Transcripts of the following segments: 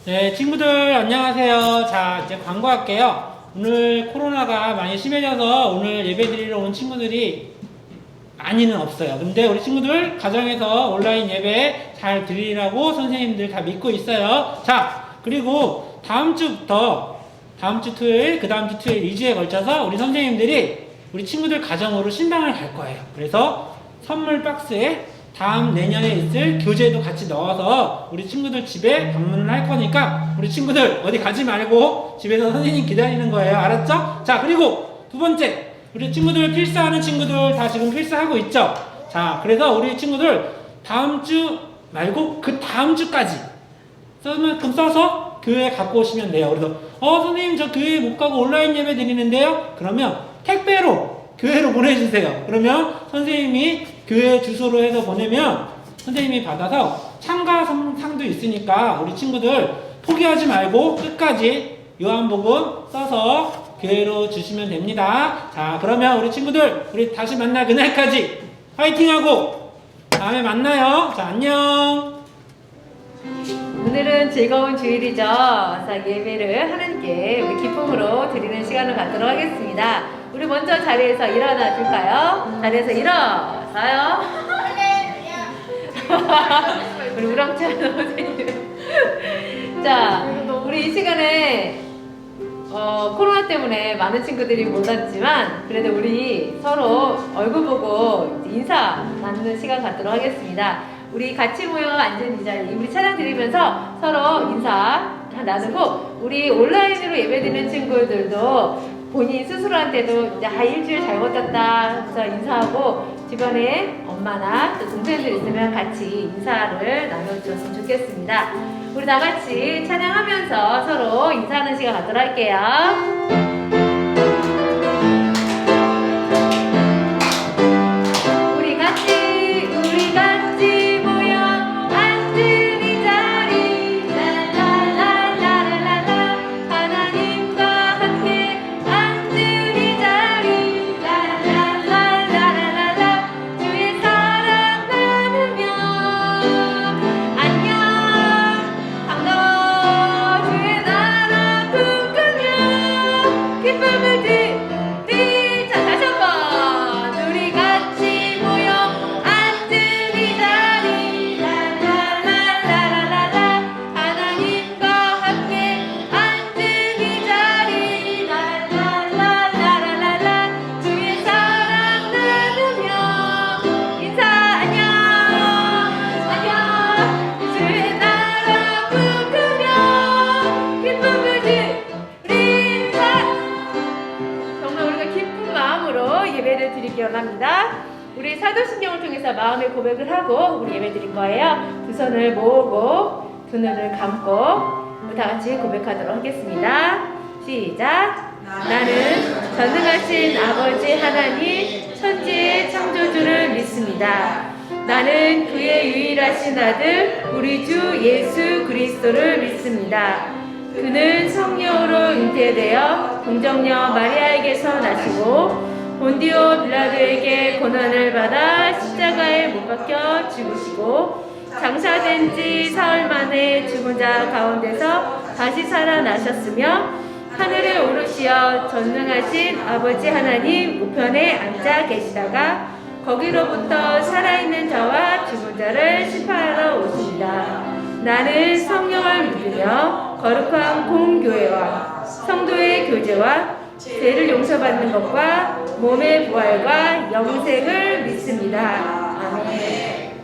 네, 친구들 안녕하세요. 자, 이제 광고할게요. 오늘 코로나가 많이 심해져서 오늘 예배 드리러 온 친구들이 많이는 없어요. 근데 우리 친구들 가정에서 온라인 예배 잘 드리라고 선생님들 다 믿고 있어요. 자, 그리고 다음 주 토요일, 그 다음 주 토요일 2주에 걸쳐서 우리 선생님들이 우리 친구들 가정으로 신방을 갈 거예요. 그래서 선물 박스에 다음 내년에 있을 교재도 같이 넣어서 우리 친구들 집에 방문을 할 거니까 우리 친구들 어디 가지 말고 집에서 선생님 기다리는 거예요. 알았죠? 자, 그리고 두 번째, 우리 친구들 필사하는 친구들 다 지금 필사하고 있죠? 자, 그래서 우리 친구들 다음 주 말고 그 다음 주까지 쓸만큼 써서 교회에 갖고 오시면 돼요. 그래서 선생님 저 교회에 못 가고 온라인 예배 드리는데요? 그러면 택배로 교회로 보내주세요. 그러면 선생님이 교회 주소로 해서 보내면 선생님이 받아서 참가상도 있으니까 우리 친구들 포기하지 말고 끝까지 요한복음 써서 교회로 주시면 됩니다. 자, 그러면 우리 친구들 우리 다시 만날 그날까지 화이팅하고 다음에 만나요. 자, 안녕. 오늘은 즐거운 주일이죠. 자, 예배를 하나님께 우리 기쁨으로 드리는 시간을 갖도록 하겠습니다. 우리 먼저 자리에서 일어나 줄까요? 자리에서 일어서요. 우리 우렁찬 선생님. 자, 우리 이 시간에 코로나 때문에 많은 친구들이 못 왔지만 그래도 우리 서로 얼굴 보고 인사 나누는 시간 갖도록 하겠습니다. 우리 같이 모여 앉은 이 자리, 우리 찬양 드리면서 서로 인사 나누고, 우리 온라인으로 예배드리는 친구들도 본인 스스로한테도 일주일 잘 버텼다 해서 인사하고, 주변에 엄마나 또 동생들 있으면 같이 인사를 나눠주셨으면 좋겠습니다. 우리 다 같이 찬양하면서 서로 인사하는 시간 갖도록 할게요. 우리 사도신경을 통해서 마음의 고백을 하고 우리 예배 드릴 거예요. 두 손을 모으고 두 눈을 감고 우리 다 같이 고백하도록 하겠습니다. 시작. 나는 전능하신 아버지 하나님 천지의 창조주를 믿습니다. 나는 그의 유일하신 아들 우리 주 예수 그리스도를 믿습니다. 그는 성령으로 잉태되어 동정녀 마리아에게서 나시고 본디오 빌라도에게 고난을 받아 십자가에 못 박혀 죽으시고 장사된 지 사흘 만에 죽은 자 가운데서 다시 살아나셨으며 하늘에 오르시어 전능하신 아버지 하나님 우편에 앉아 계시다가 거기로부터 살아있는 자와 죽은 자를 심판하러 오십니다. 나는 성령을 믿으며 거룩한 공교회와 성도의 교제와 죄를 용서받는 것과 몸의 부활과 영생을 믿습니다. 아멘.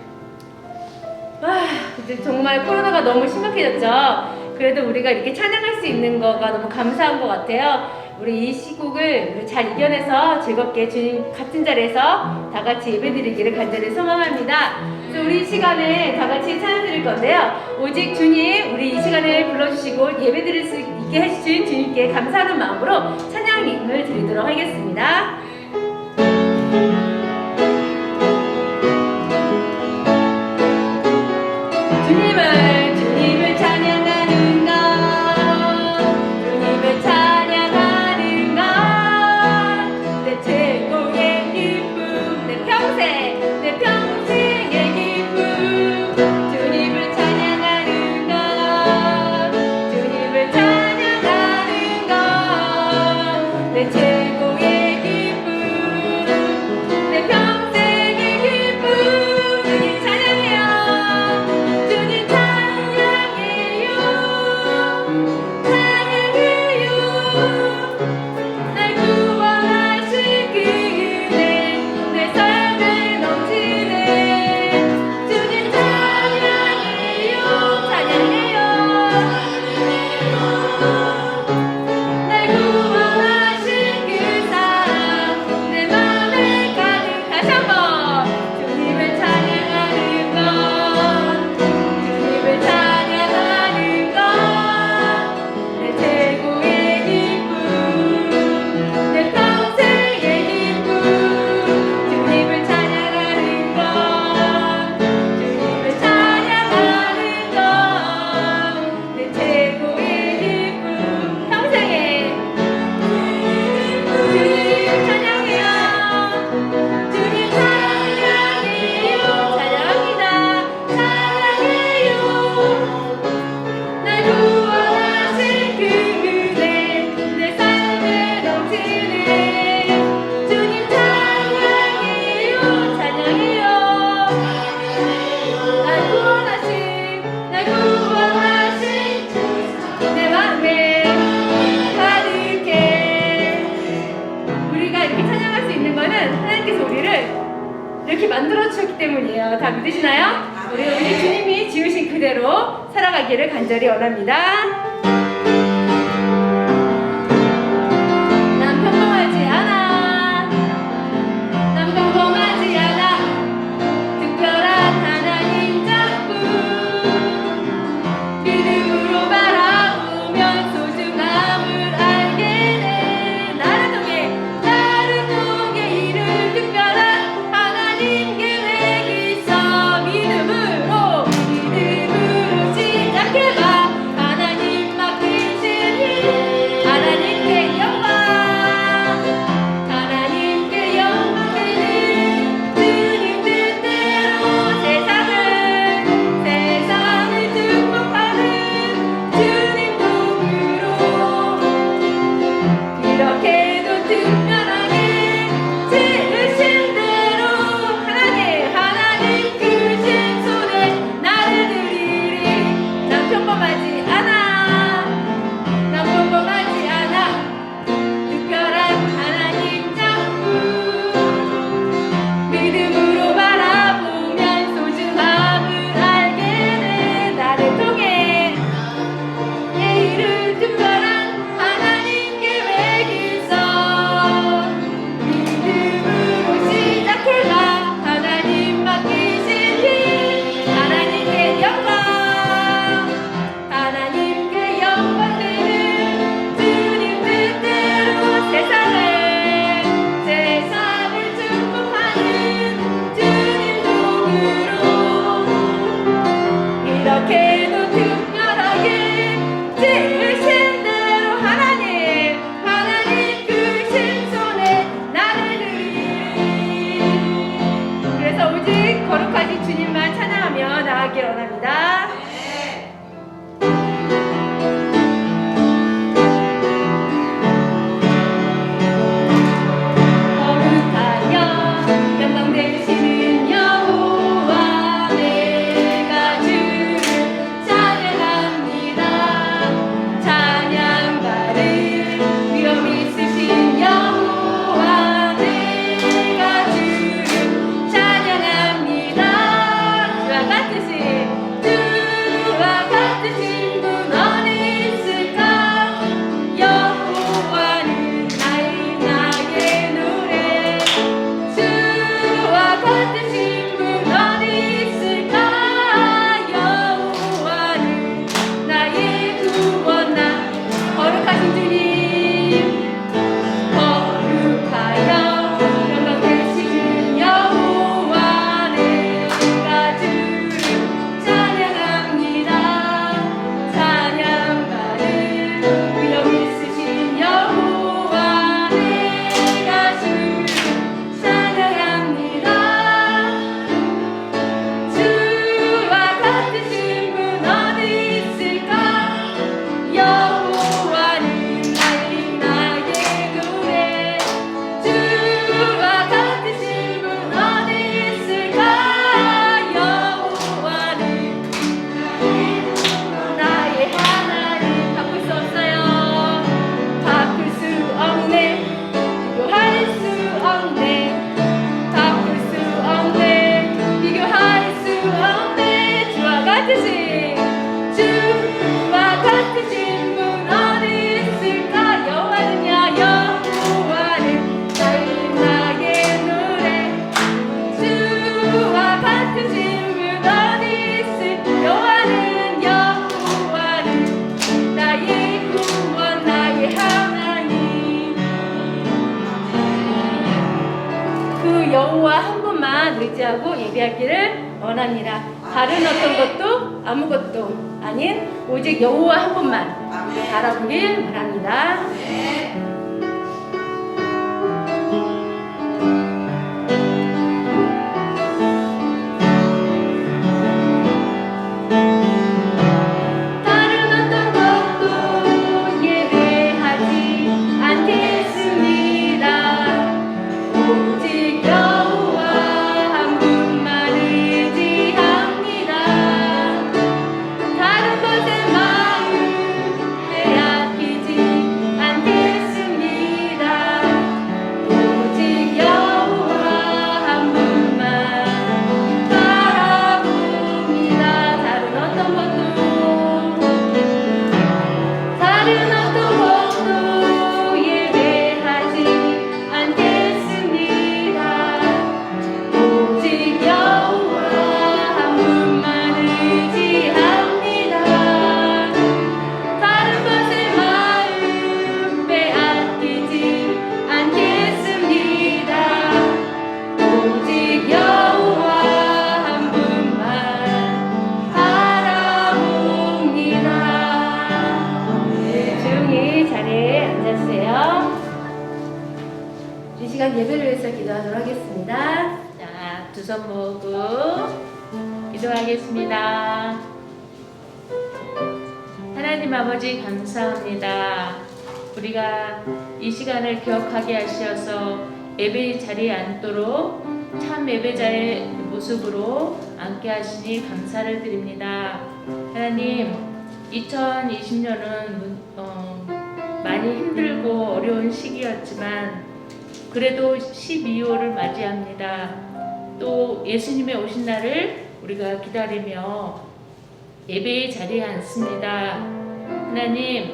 이제 정말 코로나가 너무 심각해졌죠. 그래도 우리가 이렇게 찬양할 수 있는 거가 너무 감사한 것 같아요. 우리 이 시국을 잘 이겨내서 즐겁게 주님 같은 자리에서 다 같이 예배드리기를 간절히 소망합니다. 그래서 우리 이 시간에 다 같이 찬양 드릴 건데요. 오직 주님 우리 이 시간에 불러주시고 예배드릴 수 있게 해주신 주님께 감사하는 마음으로 찬양을 드리도록 하겠습니다. 주님을 찬양하는 것, 주님을 찬양하는 것, 내 최고의 기쁨, 내 평생의 기쁨, 주님을 찬양하는 것, 다 믿으시나요? 우리 주님이 지으신 그대로 살아가기를 간절히 원합니다. 난 평범하지 않아. 난 평범하지 않아. 특별한 하나님 작품. 믿음으로 바라보면 소중함을 알게 돼. 나를 통해 이를 특별한 하나님 계획이 있어. 믿음으로 시작해봐. 하나님 맡기신 일. 하나님께 영광. 하나님께 영광 되는 주님 뜻대로 세상을 축복하는 주님 도구로 이렇게도 특별하게 지으신 대로 하나님 크신 손에 나를 드리리. 난 평범하지 않아. 난 평범하지 않아. 특별한 하나님 작품. 믿음으로 바라보면 소중함을 알게 돼. 나를 통해 내일은 특별한 하나님 계획이 있어. 믿음으로 시작해봐. 하나님 맡기신 일. 하나님께 영광. 하나님께 영광 되는 주님 뜻대로 세상을 축복하는 주님 도구로 이렇게도 특별하게 지으신 대로 하나님 크신 손에 나를 드리리. 그래서 오직 거룩하신 주님만 찬양하며 나아가길 원합니다. 거룩하여 영광 되시는 여호와 내가 주를 찬양합니다. 찬양받을 위엄 있으신 여호와 내가 주를 찬양합니다. 주와 같으신 분 어디 있을까? 여호와는 나의 노래. 주와 같으신 분 어디 있을까? 여호와는 나의 구원. 나 거룩하신 주님. 거룩하여 영광 되시는 여호와 내가 주를 찬양합니다. 찬양받을 위엄 있으신 여호와 내가 주를 찬양합니다. 주와 같으신 분 어디 있을까? 여호와는 나의 노래. 주와 같으신 분 어디 있을까? 여호와는 나의 하나님. 바꿀 수 없어요. 바꿀 수 없네. 비교할 수 없네. 바꿀 수 없네. 비교할 수 없네. 주와 같으신 분 어디 있을까? 여호와는요. 여호와는 나의 노래. 주와 같으신 분 어디 있을까? 여호와는 나의 구원. 나의 하나님. 그 여호와 한 분만 의지하고 예배하기를 원합니다. 다른 어떤 것도 아무것도 아닌 오직 여호와 한 분만 바라보길 바랍니다. 다른 어떤 것도 예배하지 않겠습니다. 오직 여호와 한 분만 의지합니다. 다른 것에 마음 빼앗기지 않겠습니다. 시간 예배를 위해서 기도하도록 하겠습니다. 자, 두 손 모으고 기도하겠습니다. 하나님 아버지 감사합니다. 우리가 이 시간을 기억하게 하셔서 예배 자리에 앉도록 참 예배자의 모습으로 앉게 하시니 감사를 드립니다. 하나님, 2020년은 많이 힘들고 어려운 시기였지만 그래도 12월을 맞이합니다. 또 예수님의 오신 날을 우리가 기다리며 예배의 자리에 앉습니다. 하나님,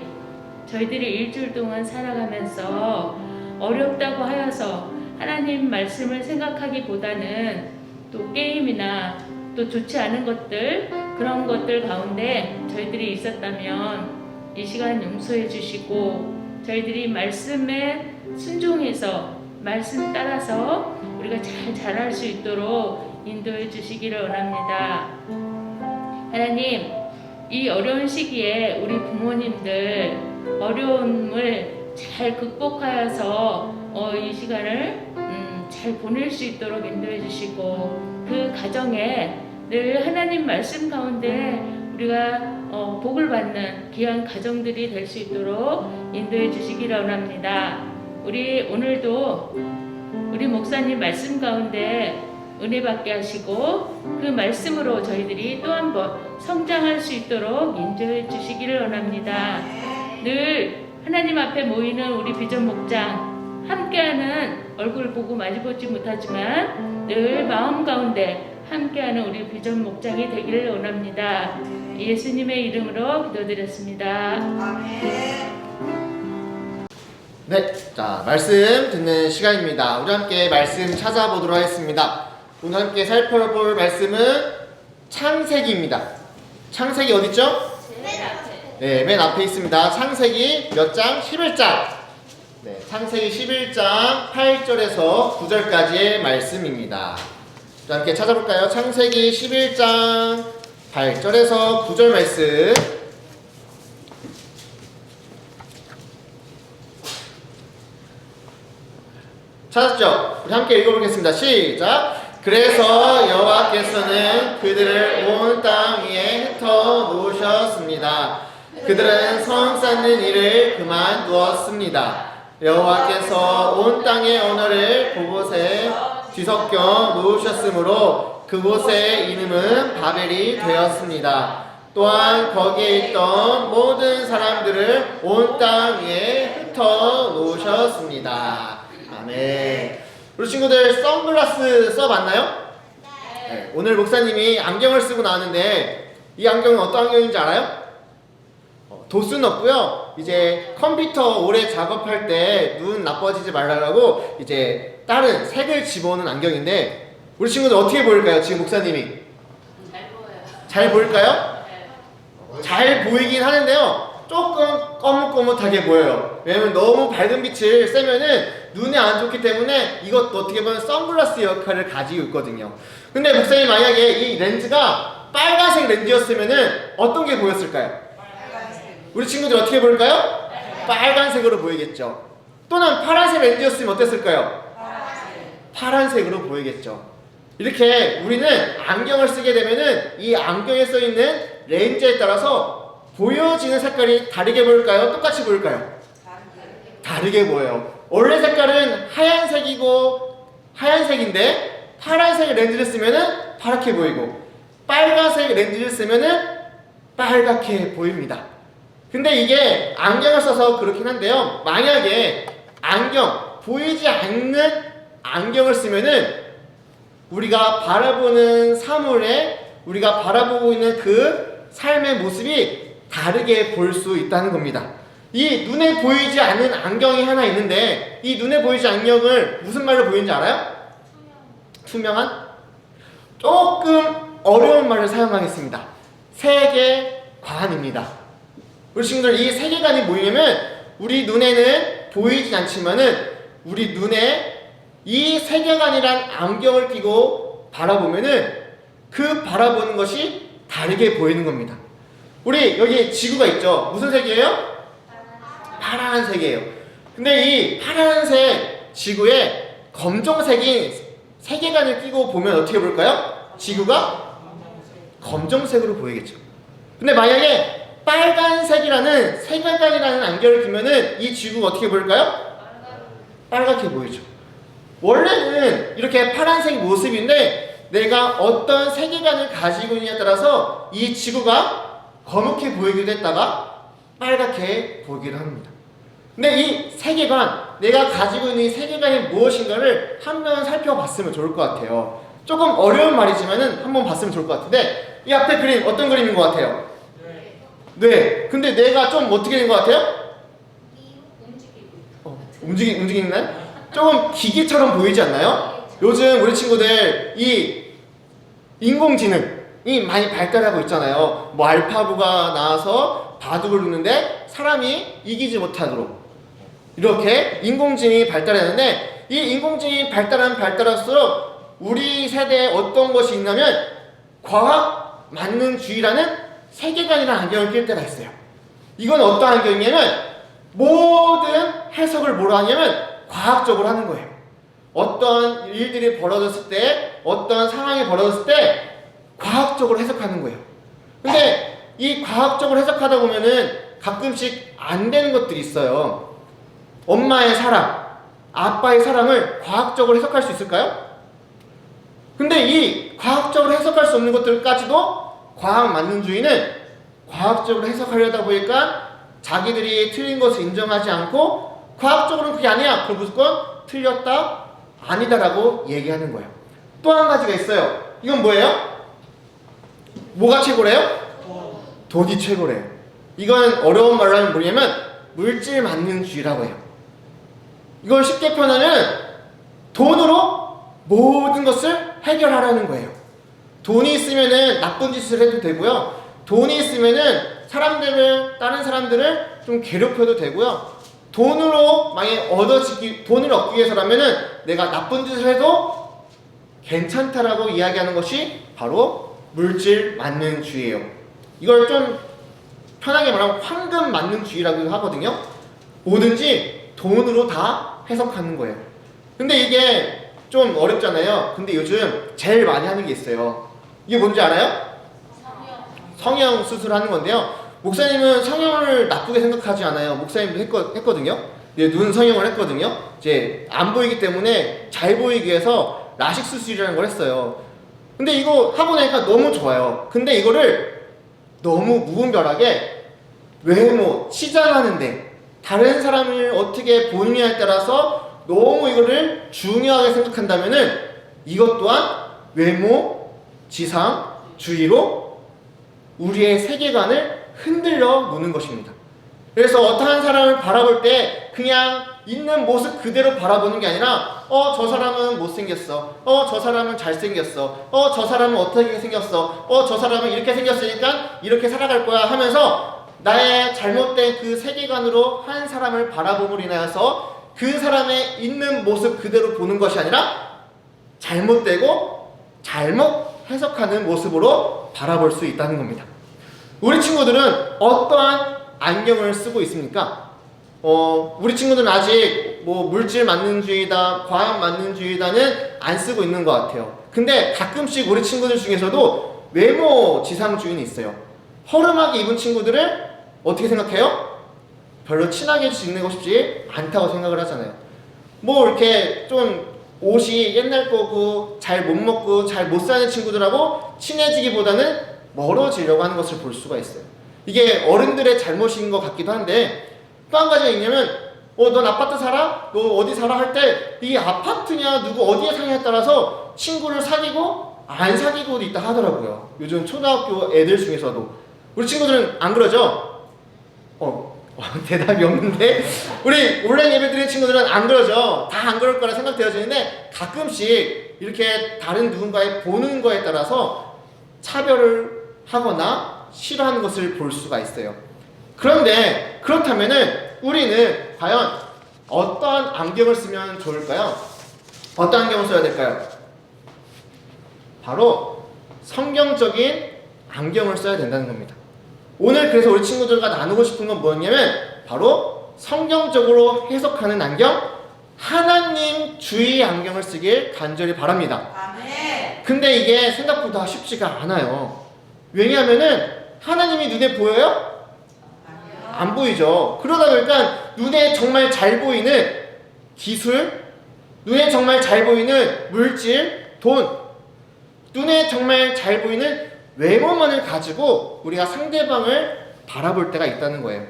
저희들이 일주일 동안 살아가면서 어렵다고 하여서 하나님 말씀을 생각하기보다는 또 게임이나 또 좋지 않은 것들, 그런 것들 가운데 저희들이 있었다면 이 시간 용서해 주시고 저희들이 말씀에 순종해서 말씀 따라서 우리가 잘 자랄 수 있도록 인도해 주시기를 원합니다. 하나님, 이 어려운 시기에 우리 부모님들 어려움을 잘 극복하여서 이 시간을 잘 보낼 수 있도록 인도해 주시고 그 가정에 늘 하나님 말씀 가운데 우리가 복을 받는 귀한 가정들이 될 수 있도록 인도해 주시기를 원합니다. 우리 오늘도 우리 목사님 말씀 가운데 은혜 받게 하시고 그 말씀으로 저희들이 또 한 번 성장할 수 있도록 인도해 주시기를 원합니다. 늘 하나님 앞에 모이는 우리 비전 목장 함께하는 얼굴 보고 마주보지 못하지만 늘 마음 가운데 함께하는 우리 비전 목장이 되기를 원합니다. 예수님의 이름으로 기도드렸습니다. 네, 자, 말씀 듣는 시간입니다. 우리 함께 말씀 찾아보도록 하겠습니다. 오늘 함께 살펴볼 말씀은 창세기입니다. 창세기 어디죠? 네, 맨 앞에 있습니다. 창세기 몇 장? 11장. 네, 창세기 11장 8절에서 9절까지의 말씀입니다. 우리 함께 찾아볼까요? 창세기 11장 8절에서 9절 말씀. 찾았죠? 우리 함께 읽어보겠습니다. 시작! 그래서 여호와께서는 그들을 온 땅 위에 흩어 놓으셨습니다. 그들은 성 쌓는 일을 그만두었습니다. 여호와께서 온 땅의 언어를 그곳에 뒤섞여 놓으셨으므로 그곳의 이름은 바벨이 되었습니다. 또한 거기에 있던 모든 사람들을 온 땅 위에 흩어 놓으셨습니다. 아멘. 우리 친구들 선글라스 써봤나요? 네. 오늘 목사님이 안경을 쓰고 나왔는데 이 안경은 어떤 안경인지 알아요? 도수는 없고요. 이제 컴퓨터 오래 작업할 때 눈 나빠지지 말라고 이제 다른 색을 집어넣는 안경인데 우리 친구들 어떻게 보일까요? 지금 목사님이 잘 보여요. 잘 보일까요? 네. 잘 보이긴 하는데요. 조금 거뭇거뭇하게 보여요. 왜냐면 너무 밝은 빛을 쐬면은 눈에 안 좋기 때문에 이것도 어떻게 보면 선글라스 역할을 가지고 있거든요. 근데 목사님 만약에 이 렌즈가 빨간색 렌즈였으면은 어떤 게 보였을까요? 우리 친구들 어떻게 보일까요? 빨간색으로 보이겠죠. 또는 파란색 렌즈였으면 어땠을까요? 파란색으로 보이겠죠. 이렇게 우리는 안경을 쓰게 되면은 이 안경에 써 있는 렌즈에 따라서 보여지는 색깔이 다르게 보일까요? 똑같이 보일까요? 다르게 보여요. 원래 색깔은 하얀색인데 파란색 렌즈를 쓰면은 파랗게 보이고 빨간색 렌즈를 쓰면은 빨갛게 보입니다. 근데 이게 안경을 써서 그렇긴 한데요. 만약에 보이지 않는 안경을 쓰면은 우리가 바라보는 사물에 우리가 바라보고 있는 그 삶의 모습이 다르게 볼 수 있다는 겁니다. 이 눈에 보이지 않는 안경이 하나 있는데 이 눈에 보이지 않는 안경을 무슨 말로 보이는지 알아요? 투명한? 조금 어려운 말을 사용하겠습니다. 세계관입니다. 우리 친구들 이 세계관이 뭐냐면 우리 눈에는 보이지 않지만은 우리 눈에 이 세계관이란 안경을 끼고 바라보면은 그 바라보는 것이 다르게 보이는 겁니다. 우리 여기 지구가 있죠. 무슨 색이에요? 파란색이에요. 근데 이 파란색 지구에 검정색인 세계관을 끼고 보면 어떻게 볼까요? 지구가 검정색으로 보이겠죠. 근데 만약에 빨간색이라는 세계관이라는 안경을 끼면은 이 지구가 어떻게 보일까요? 빨갛게 보이죠. 원래는 이렇게 파란색 모습인데 내가 어떤 세계관을 가지고 있느냐에 따라서 이 지구가 검게 보이기도 했다가 빨갛게 보이기도 합니다. 근데 이 세계관, 내가 가지고 있는 이 세계관이 무엇인가를 한번 살펴봤으면 좋을 것 같아요. 조금 어려운 말이지만은 한번 봤으면 좋을 것 같은데 이 앞에 그림 어떤 그림인 것 같아요? 네. 근데 내가 좀 어떻게 된 것 같아요? 움직이나요? 조금 기계처럼 보이지 않나요? 요즘 우리 친구들 이 인공지능이 많이 발달하고 있잖아요. 뭐 알파고가 나와서 바둑을 두는데 사람이 이기지 못하도록 이렇게 인공지능이 발달했는데 이 인공지능이 발달할수록 우리 세대에 어떤 것이 있냐면 과학 만능주의라는 세계관이라는 안경을 낄 때가 있어요. 이건 어떤 안경이냐면 모든 해석을 뭐로 하냐면 과학적으로 하는 거예요. 어떤 일들이 벌어졌을 때, 어떤 상황이 벌어졌을 때 과학적으로 해석하는 거예요. 근데 이 과학적으로 해석하다 보면은 가끔씩 안 되는 것들이 있어요. 엄마의 사랑, 아빠의 사랑을 과학적으로 해석할 수 있을까요? 근데 이 과학적으로 해석할 수 없는 것들까지도 과학 만능주의는 과학적으로 해석하려다 보니까 자기들이 틀린 것을 인정하지 않고 과학적으로는 그게 아니야. 그럼 무조건 틀렸다, 아니다라고 얘기하는 거예요. 또 한 가지가 있어요. 이건 뭐예요? 뭐가 최고래요? 돈이 최고래요. 이건 어려운 말로 하면 뭐냐면 물질 만능주의라고 해요. 이걸 쉽게 표현하면 돈으로 모든 것을 해결하라는 거예요. 돈이 있으면은 나쁜 짓을 해도 되고요. 돈이 있으면은 다른 사람들을 좀 괴롭혀도 되고요. 돈으로 만약에 돈을 얻기 위해서라면은 내가 나쁜 짓을 해도 괜찮다라고 이야기하는 것이 바로 물질 만능주의예요. 이걸 좀 편하게 말하면 황금 만능주의라고 하거든요. 뭐든지 돈으로 다 해석하는 거예요. 근데 이게 좀 어렵잖아요. 근데 요즘 제일 많이 하는 게 있어요. 이게 뭔지 알아요? 성형 수술하는 건데요. 목사님은 성형을 나쁘게 생각하지 않아요. 목사님도 했거든요. 눈 성형을 했거든요. 이제 안 보이기 때문에 잘 보이기 위해서 라식 수술이라는 걸 했어요. 근데 이거 하고 나니까 너무 좋아요. 근데 이거를 너무 무분별하게 외모, 치장하는데 다른 사람을 어떻게 보느냐에 따라서 너무 이거를 중요하게 생각한다면은 이것 또한 외모, 지상, 주의로 우리의 세계관을 흔들려 놓는 것입니다. 그래서 어떠한 사람을 바라볼 때 그냥 있는 모습 그대로 바라보는 게 아니라 저 사람은 못생겼어, 저 사람은 잘생겼어, 저 사람은 어떻게 생겼어, 저 사람은 이렇게 생겼으니까 이렇게 살아갈 거야 하면서 나의 잘못된 그 세계관으로 한 사람을 바라봄으로 인하여서 그 사람의 있는 모습 그대로 보는 것이 아니라 잘못되고 잘못 해석하는 모습으로 바라볼 수 있다는 겁니다. 우리 친구들은 어떠한 안경을 쓰고 있습니까? 우리 친구들은 아직 뭐 물질 만능주의다, 과학 만능주의다는 안 쓰고 있는 것 같아요. 근데 가끔씩 우리 친구들 중에서도 외모 지상주의는 있어요. 허름하게 입은 친구들을 어떻게 생각해요? 별로 친하게 지내고 싶지 않다고 생각을 하잖아요. 뭐 이렇게 좀 옷이 옛날 거고 잘 못 먹고 잘 못 사는 친구들하고 친해지기보다는 멀어지려고 하는 것을 볼 수가 있어요. 이게 어른들의 잘못인 것 같기도 한데 또 한 가지가 있냐면 넌 아파트 살아? 너 어디 살아? 할 때 이 아파트냐 누구 어디에 사냐에 따라서 친구를 사귀고 안 사귀고도 있다 하더라고요. 요즘 초등학교 애들 중에서도. 우리 친구들은 안 그러죠? 대답이 없는데 우리 온라인 예배 드리는 친구들은 안 그러죠. 다 안 그럴 거라 생각되어지는데 가끔씩 이렇게 다른 누군가의 보는 거에 따라서 차별을 하거나 싫어하는 것을 볼 수가 있어요. 그런데 그렇다면은 우리는 과연 어떠한 안경을 쓰면 좋을까요? 어떤 안경을 써야 될까요? 바로 성경적인 안경을 써야 된다는 겁니다. 오늘 그래서 우리 친구들과 나누고 싶은 건 뭐였냐면 바로 성경적으로 해석하는 안경, 하나님 주의 안경을 쓰길 간절히 바랍니다. 아멘. 근데 이게 생각보다 쉽지가 않아요. 왜냐하면은 하나님이 눈에 보여요? 안 보이죠. 그러다 보니까 눈에 정말 잘 보이는 기술, 눈에 정말 잘 보이는 물질, 돈, 눈에 정말 잘 보이는 외모만을 가지고 우리가 상대방을 바라볼 때가 있다는 거예요.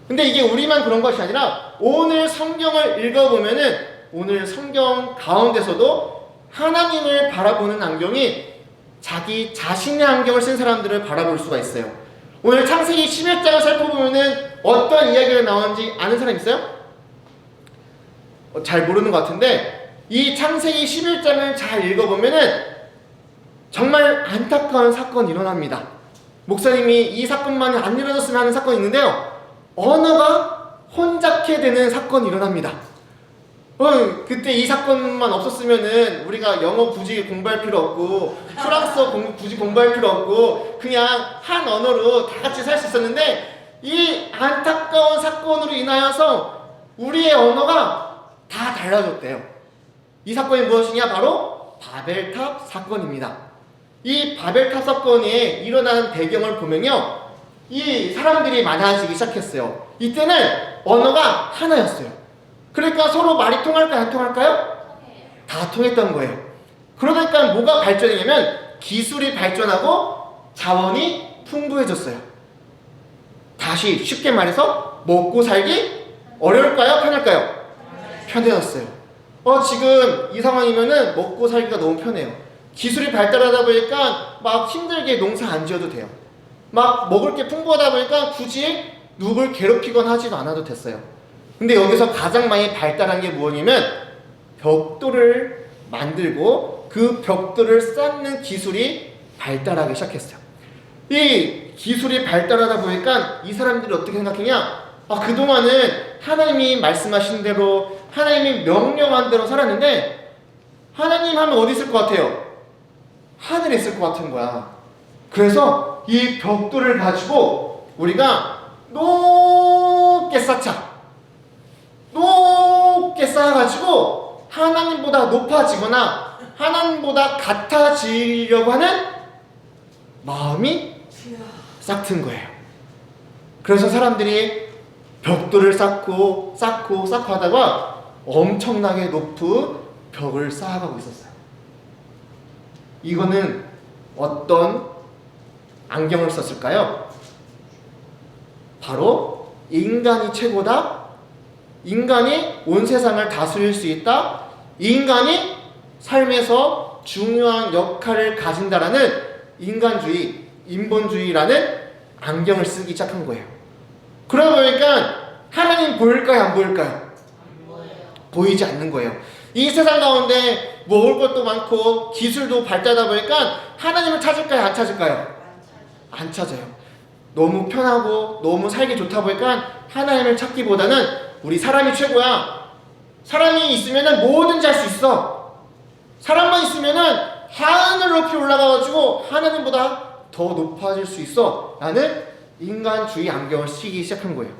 근데 이게 우리만 그런 것이 아니라 오늘 성경을 읽어보면은 오늘 성경 가운데서도 하나님을 바라보는 안경이 자기 자신의 안경을 쓴 사람들을 바라볼 수가 있어요. 오늘 창세기 11장을 살펴보면은 어떤 이야기가 나오는지 아는 사람 있어요? 잘 모르는 것 같은데 이 창세기 11장을 잘 읽어보면은 정말 안타까운 사건이 일어납니다. 목사님이 이 사건만이 안 일어났으면 하는 사건이 있는데요. 언어가 혼잡게 되는 사건이 일어납니다. 그때 이 사건만 없었으면은 우리가 영어 굳이 공부할 필요 없고 프랑스어 굳이 공부할 필요 없고 그냥 한 언어로 다 같이 살 수 있었는데 이 안타까운 사건으로 인하여서 우리의 언어가 다 달라졌대요. 이 사건이 무엇이냐? 바로 바벨탑 사건입니다. 이 바벨탑 사건이 일어나는 배경을 보면요, 이 사람들이 많아지기 시작했어요. 이때는 언어가 하나였어요. 그러니까 서로 말이 통할까요? 안 통할까요? 다 통했던 거예요. 그러니까 뭐가 발전했냐면 기술이 발전하고 자원이 풍부해졌어요. 다시 쉽게 말해서 먹고 살기 어려울까요? 편할까요? 편해졌어요. 지금 이 상황이면은 먹고 살기가 너무 편해요. 기술이 발달하다 보니까 막 힘들게 농사 안 지어도 돼요. 막 먹을 게 풍부하다 보니까 굳이 누굴 괴롭히거나 하지도 않아도 됐어요. 근데 여기서 가장 많이 발달한 게 뭐냐면 벽돌을 만들고 그 벽돌을 쌓는 기술이 발달하기 시작했어요. 이 기술이 발달하다 보니까 이 사람들이 어떻게 생각했냐? 그동안은 하나님이 말씀하신 대로 하나님이 명령한 대로 살았는데 하나님 하면 어디 있을 것 같아요? 하늘에 있을 것 같은 거야. 그래서 이 벽돌을 가지고 우리가 높게 쌓자. 높게 쌓아가지고 하나님보다 높아지거나 하나님보다 같아지려고 하는 마음이 싹튼 거예요. 그래서 사람들이 벽돌을 쌓고 하다가 엄청나게 높은 벽을 쌓아가고 있었어요. 이거는 어떤 안경을 썼을까요? 바로 인간이 최고다. 인간이 온 세상을 다스릴 수 있다. 인간이 삶에서 중요한 역할을 가진다라는 인간주의, 인본주의라는 안경을 쓰기 시작한 거예요. 그러다 보니까 하나님 보일까요? 안 보일까요? 안 보여요. 보이지 않는 거예요. 이 세상 가운데 먹을 것도 많고 기술도 발달하다 보니까 하나님을 찾을까요? 안 찾을까요? 안 찾아요. 너무 편하고 너무 살기 좋다 보니까 하나님을 찾기보다는 우리 사람이 최고야. 사람이 있으면 뭐든지 할 수 있어. 사람만 있으면 하늘 높이 올라가가지고 하나님보다 더 높아질 수 있어 라는 인간주의 안경을 쓰기 시작한 거예요.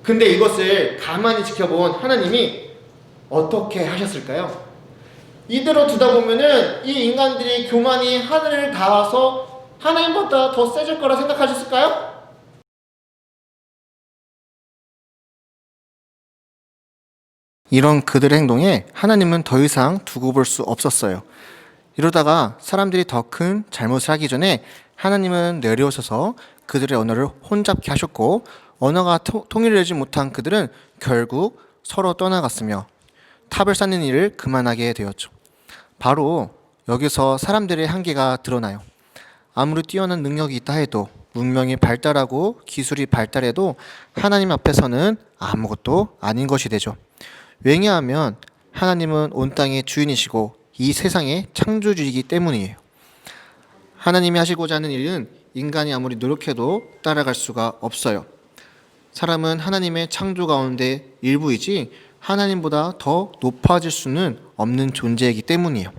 근데 이것을 가만히 지켜본 하나님이 어떻게 하셨을까요? 이대로 두다 보면은 이 인간들이 교만이 하늘을 닿아서 하나님보다 더 세질 거라 생각하셨을까요? 이런 그들의 행동에 하나님은 더 이상 두고 볼 수 없었어요. 이러다가 사람들이 더 큰 잘못을 하기 전에 하나님은 내려오셔서 그들의 언어를 혼잡케 하셨고 언어가 통일되지 못한 그들은 결국 서로 떠나갔으며 탑을 쌓는 일을 그만하게 되었죠. 바로 여기서 사람들의 한계가 드러나요. 아무리 뛰어난 능력이 있다 해도 문명이 발달하고 기술이 발달해도 하나님 앞에서는 아무것도 아닌 것이 되죠. 왜냐하면 하나님은 온 땅의 주인이시고 이 세상의 창조주이기 때문이에요. 하나님이 하시고자 하는 일은 인간이 아무리 노력해도 따라갈 수가 없어요. 사람은 하나님의 창조 가운데 일부이지 하나님보다 더 높아질 수는 없는 존재이기 때문이에요.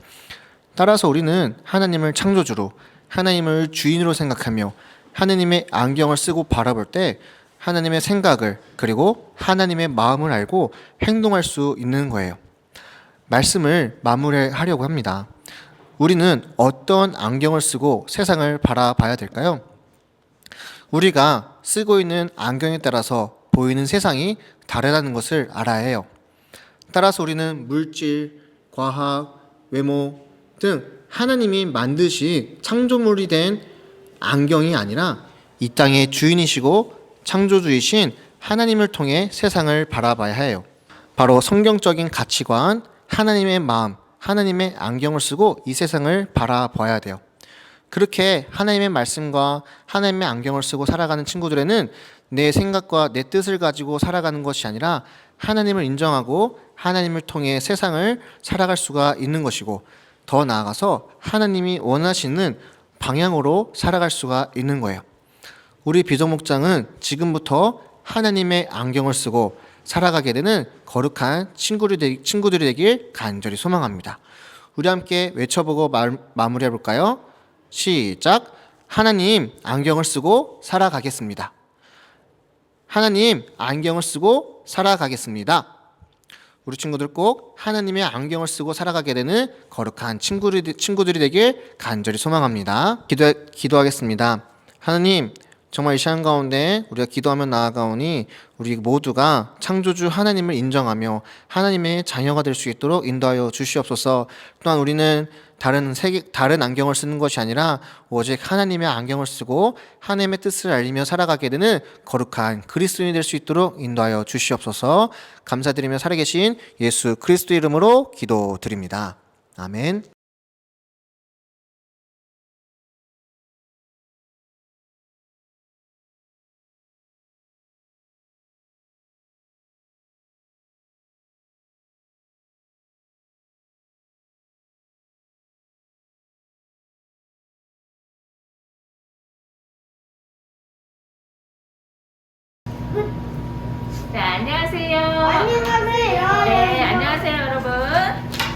따라서 우리는 하나님을 창조주로, 하나님을 주인으로 생각하며 하나님의 안경을 쓰고 바라볼 때 하나님의 생각을 그리고 하나님의 마음을 알고 행동할 수 있는 거예요. 말씀을 마무리하려고 합니다. 우리는 어떤 안경을 쓰고 세상을 바라봐야 될까요? 우리가 쓰고 있는 안경에 따라서 보이는 세상이 다르다는 것을 알아야 해요. 따라서 우리는 물질, 과학, 외모 등 하나님이 만드신 창조물이 된 안경이 아니라 이 땅의 주인이시고 창조주이신 하나님을 통해 세상을 바라봐야 해요. 바로 성경적인 가치관, 하나님의 마음, 하나님의 안경을 쓰고 이 세상을 바라봐야 돼요. 그렇게 하나님의 말씀과 하나님의 안경을 쓰고 살아가는 친구들에는 내 생각과 내 뜻을 가지고 살아가는 것이 아니라 하나님을 인정하고 하나님을 통해 세상을 살아갈 수가 있는 것이고, 더 나아가서 하나님이 원하시는 방향으로 살아갈 수가 있는 거예요. 우리 비전 목장은 지금부터 하나님의 안경을 쓰고 살아가게 되는 거룩한 친구들이 되길 간절히 소망합니다. 우리 함께 외쳐보고 마무리해 볼까요? 시작! 하나님 안경을 쓰고 살아가겠습니다. 하나님 안경을 쓰고 살아가겠습니다. 우리 친구들 꼭 하나님의 안경을 쓰고 살아가게 되는 거룩한 친구들이 되길 간절히 소망합니다. 기도하겠습니다. 하나님, 정말 이 시간 가운데 우리가 기도하며 나아가오니 우리 모두가 창조주 하나님을 인정하며 하나님의 자녀가 될 수 있도록 인도하여 주시옵소서. 또한 우리는 다른 안경을 쓰는 것이 아니라 오직 하나님의 안경을 쓰고 하나님의 뜻을 알리며 살아가게 되는 거룩한 그리스도인이 될 수 있도록 인도하여 주시옵소서. 감사드리며 살아계신 예수 그리스도 이름으로 기도드립니다. 아멘. 자, 안녕하세요. 안녕하세요. 네, 안녕하세요, 여러분.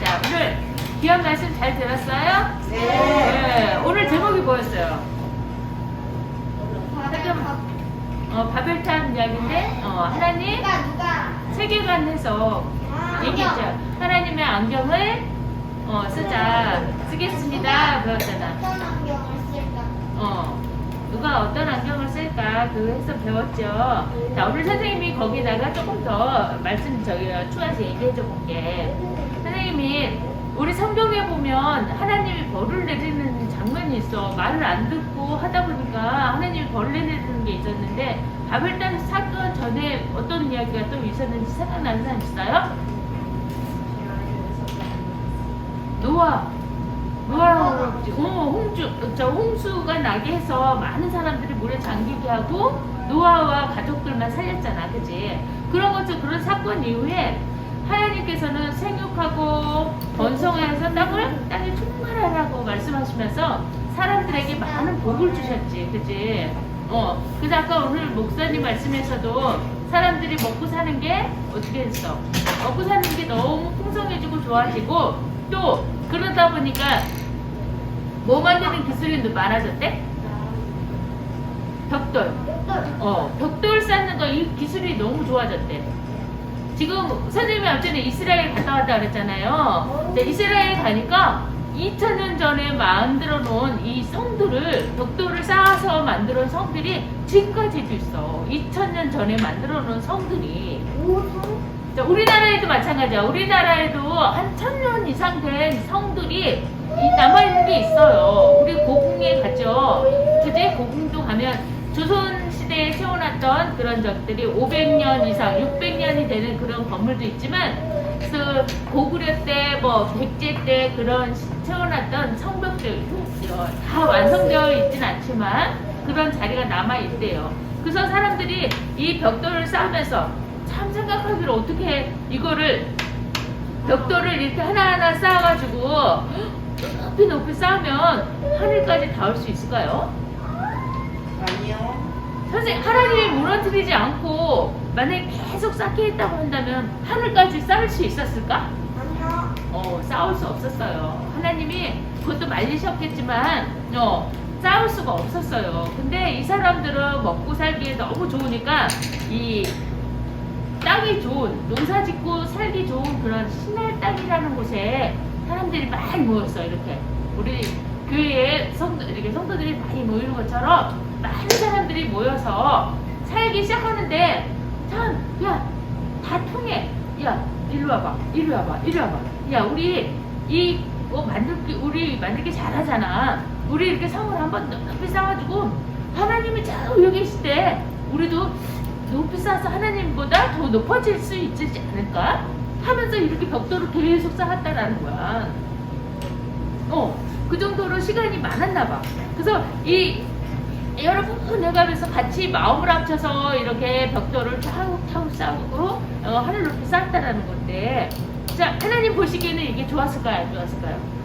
자, 오늘 귀한 말씀 잘 들었어요? 네. 오늘 제목이 뭐였어요? 바벨탑 이야기인데, 하나님 세계관 해석 얘기했죠. 하나님의 안경을 쓰겠습니다. 그랬잖아. 어떤 안경을 쓸까? 누가 어떤 안경을 쓸까 그 해석 배웠죠. 자, 오늘 선생님이 거기다가 조금 더 말씀 추가해서 얘기해줘 볼게. 선생님이 우리 성경에 보면 하나님이 벌을 내리는 장면이 있어. 말을 안 듣고 하다 보니까 하나님이 벌을 내리는 게 있었는데, 바벨탑 사건 전에 어떤 이야기가 또 있었는지 생각나는 사람 있어요? 홍수가 나게 해서 많은 사람들이 물에 잠기게 하고 노아와 가족들만 살렸잖아, 그치? 그런 사건 이후에 하나님께서는 생육하고 번성해서 땅을 충만하라고 말씀하시면서 사람들에게 많은 복을 주셨지, 그치? 그래서 아까 오늘 목사님 말씀에서도 사람들이 먹고 사는 게 어떻게 됐어? 먹고 사는 게 너무 풍성해지고 좋아지고, 또 그러다 보니까 뭐 만드는 기술이 많아졌대? 벽돌. 벽돌 쌓는 거 이 기술이 너무 좋아졌대. 지금 선생님이 아까 전에 이스라엘 갔다 왔다 그랬잖아요. 근데 이스라엘 가니까 2000년 전에 만들어 놓은 이 성들을, 벽돌을 쌓아서 만들어 놓은 성들이 지금까지도 있어. 2000년 전에 만들어 놓은 성들이. 자, 우리나라에도 마찬가지야. 우리나라에도 한 1000년 이상 된 성들이 남아있는 게 있어요. 우리 고궁에 갔죠. 그제 고궁도 가면 조선시대에 세워놨던 그런 적들이 500년 이상, 600년이 되는 그런 건물도 있지만, 그 고구려 때, 백제 때 그런 세워놨던 성벽들 다 완성되어 있진 않지만 그런 자리가 남아있대요. 그래서 사람들이 이 벽돌을 쌓으면서 참 생각하기를, 어떻게 이거를 벽돌을 이렇게 하나하나 쌓아가지고 높이 쌓으면 하늘까지 닿을 수 있을까요? 아니요. 선생님, 하나님이 무너뜨리지 않고 만약에 계속 쌓게 했다고 한다면 하늘까지 쌓을 수 있었을까? 아니요. 쌓을 수 없었어요. 하나님이 그것도 말리셨겠지만 싸울 수가 없었어요. 근데 이 사람들은 먹고 살기에 너무 좋으니까 이 땅이 좋은, 농사 짓고 살기 좋은 그런 신할 땅이라는 곳에 사람들이 많이 모였어. 이렇게 우리 교회에 이렇게 성도들이 많이 모이는 것처럼 많은 사람들이 모여서 살기 시작하는데 참, 야, 다 통해. 야, 일로 와봐, 일로 와봐, 일로 와봐. 야, 우리 우리 만들기 잘하잖아. 우리 이렇게 성을 한번 높이 쌓아주고 하나님이 저 여기 계실 때 우리도 높이 쌓아서 하나님보다 더 높아질 수 있지 않을까? 하면서 이렇게 벽돌을 계속 쌓았다라는 거야. 그 정도로 시간이 많았나 봐. 그래서 여러분 내가면서 같이 마음을 합쳐서 이렇게 벽돌을 차곡차곡 쌓고 하늘 높이 쌓았다라는 건데, 자, 하나님 보시기에는 이게 좋았을까요? 안 좋았을까요?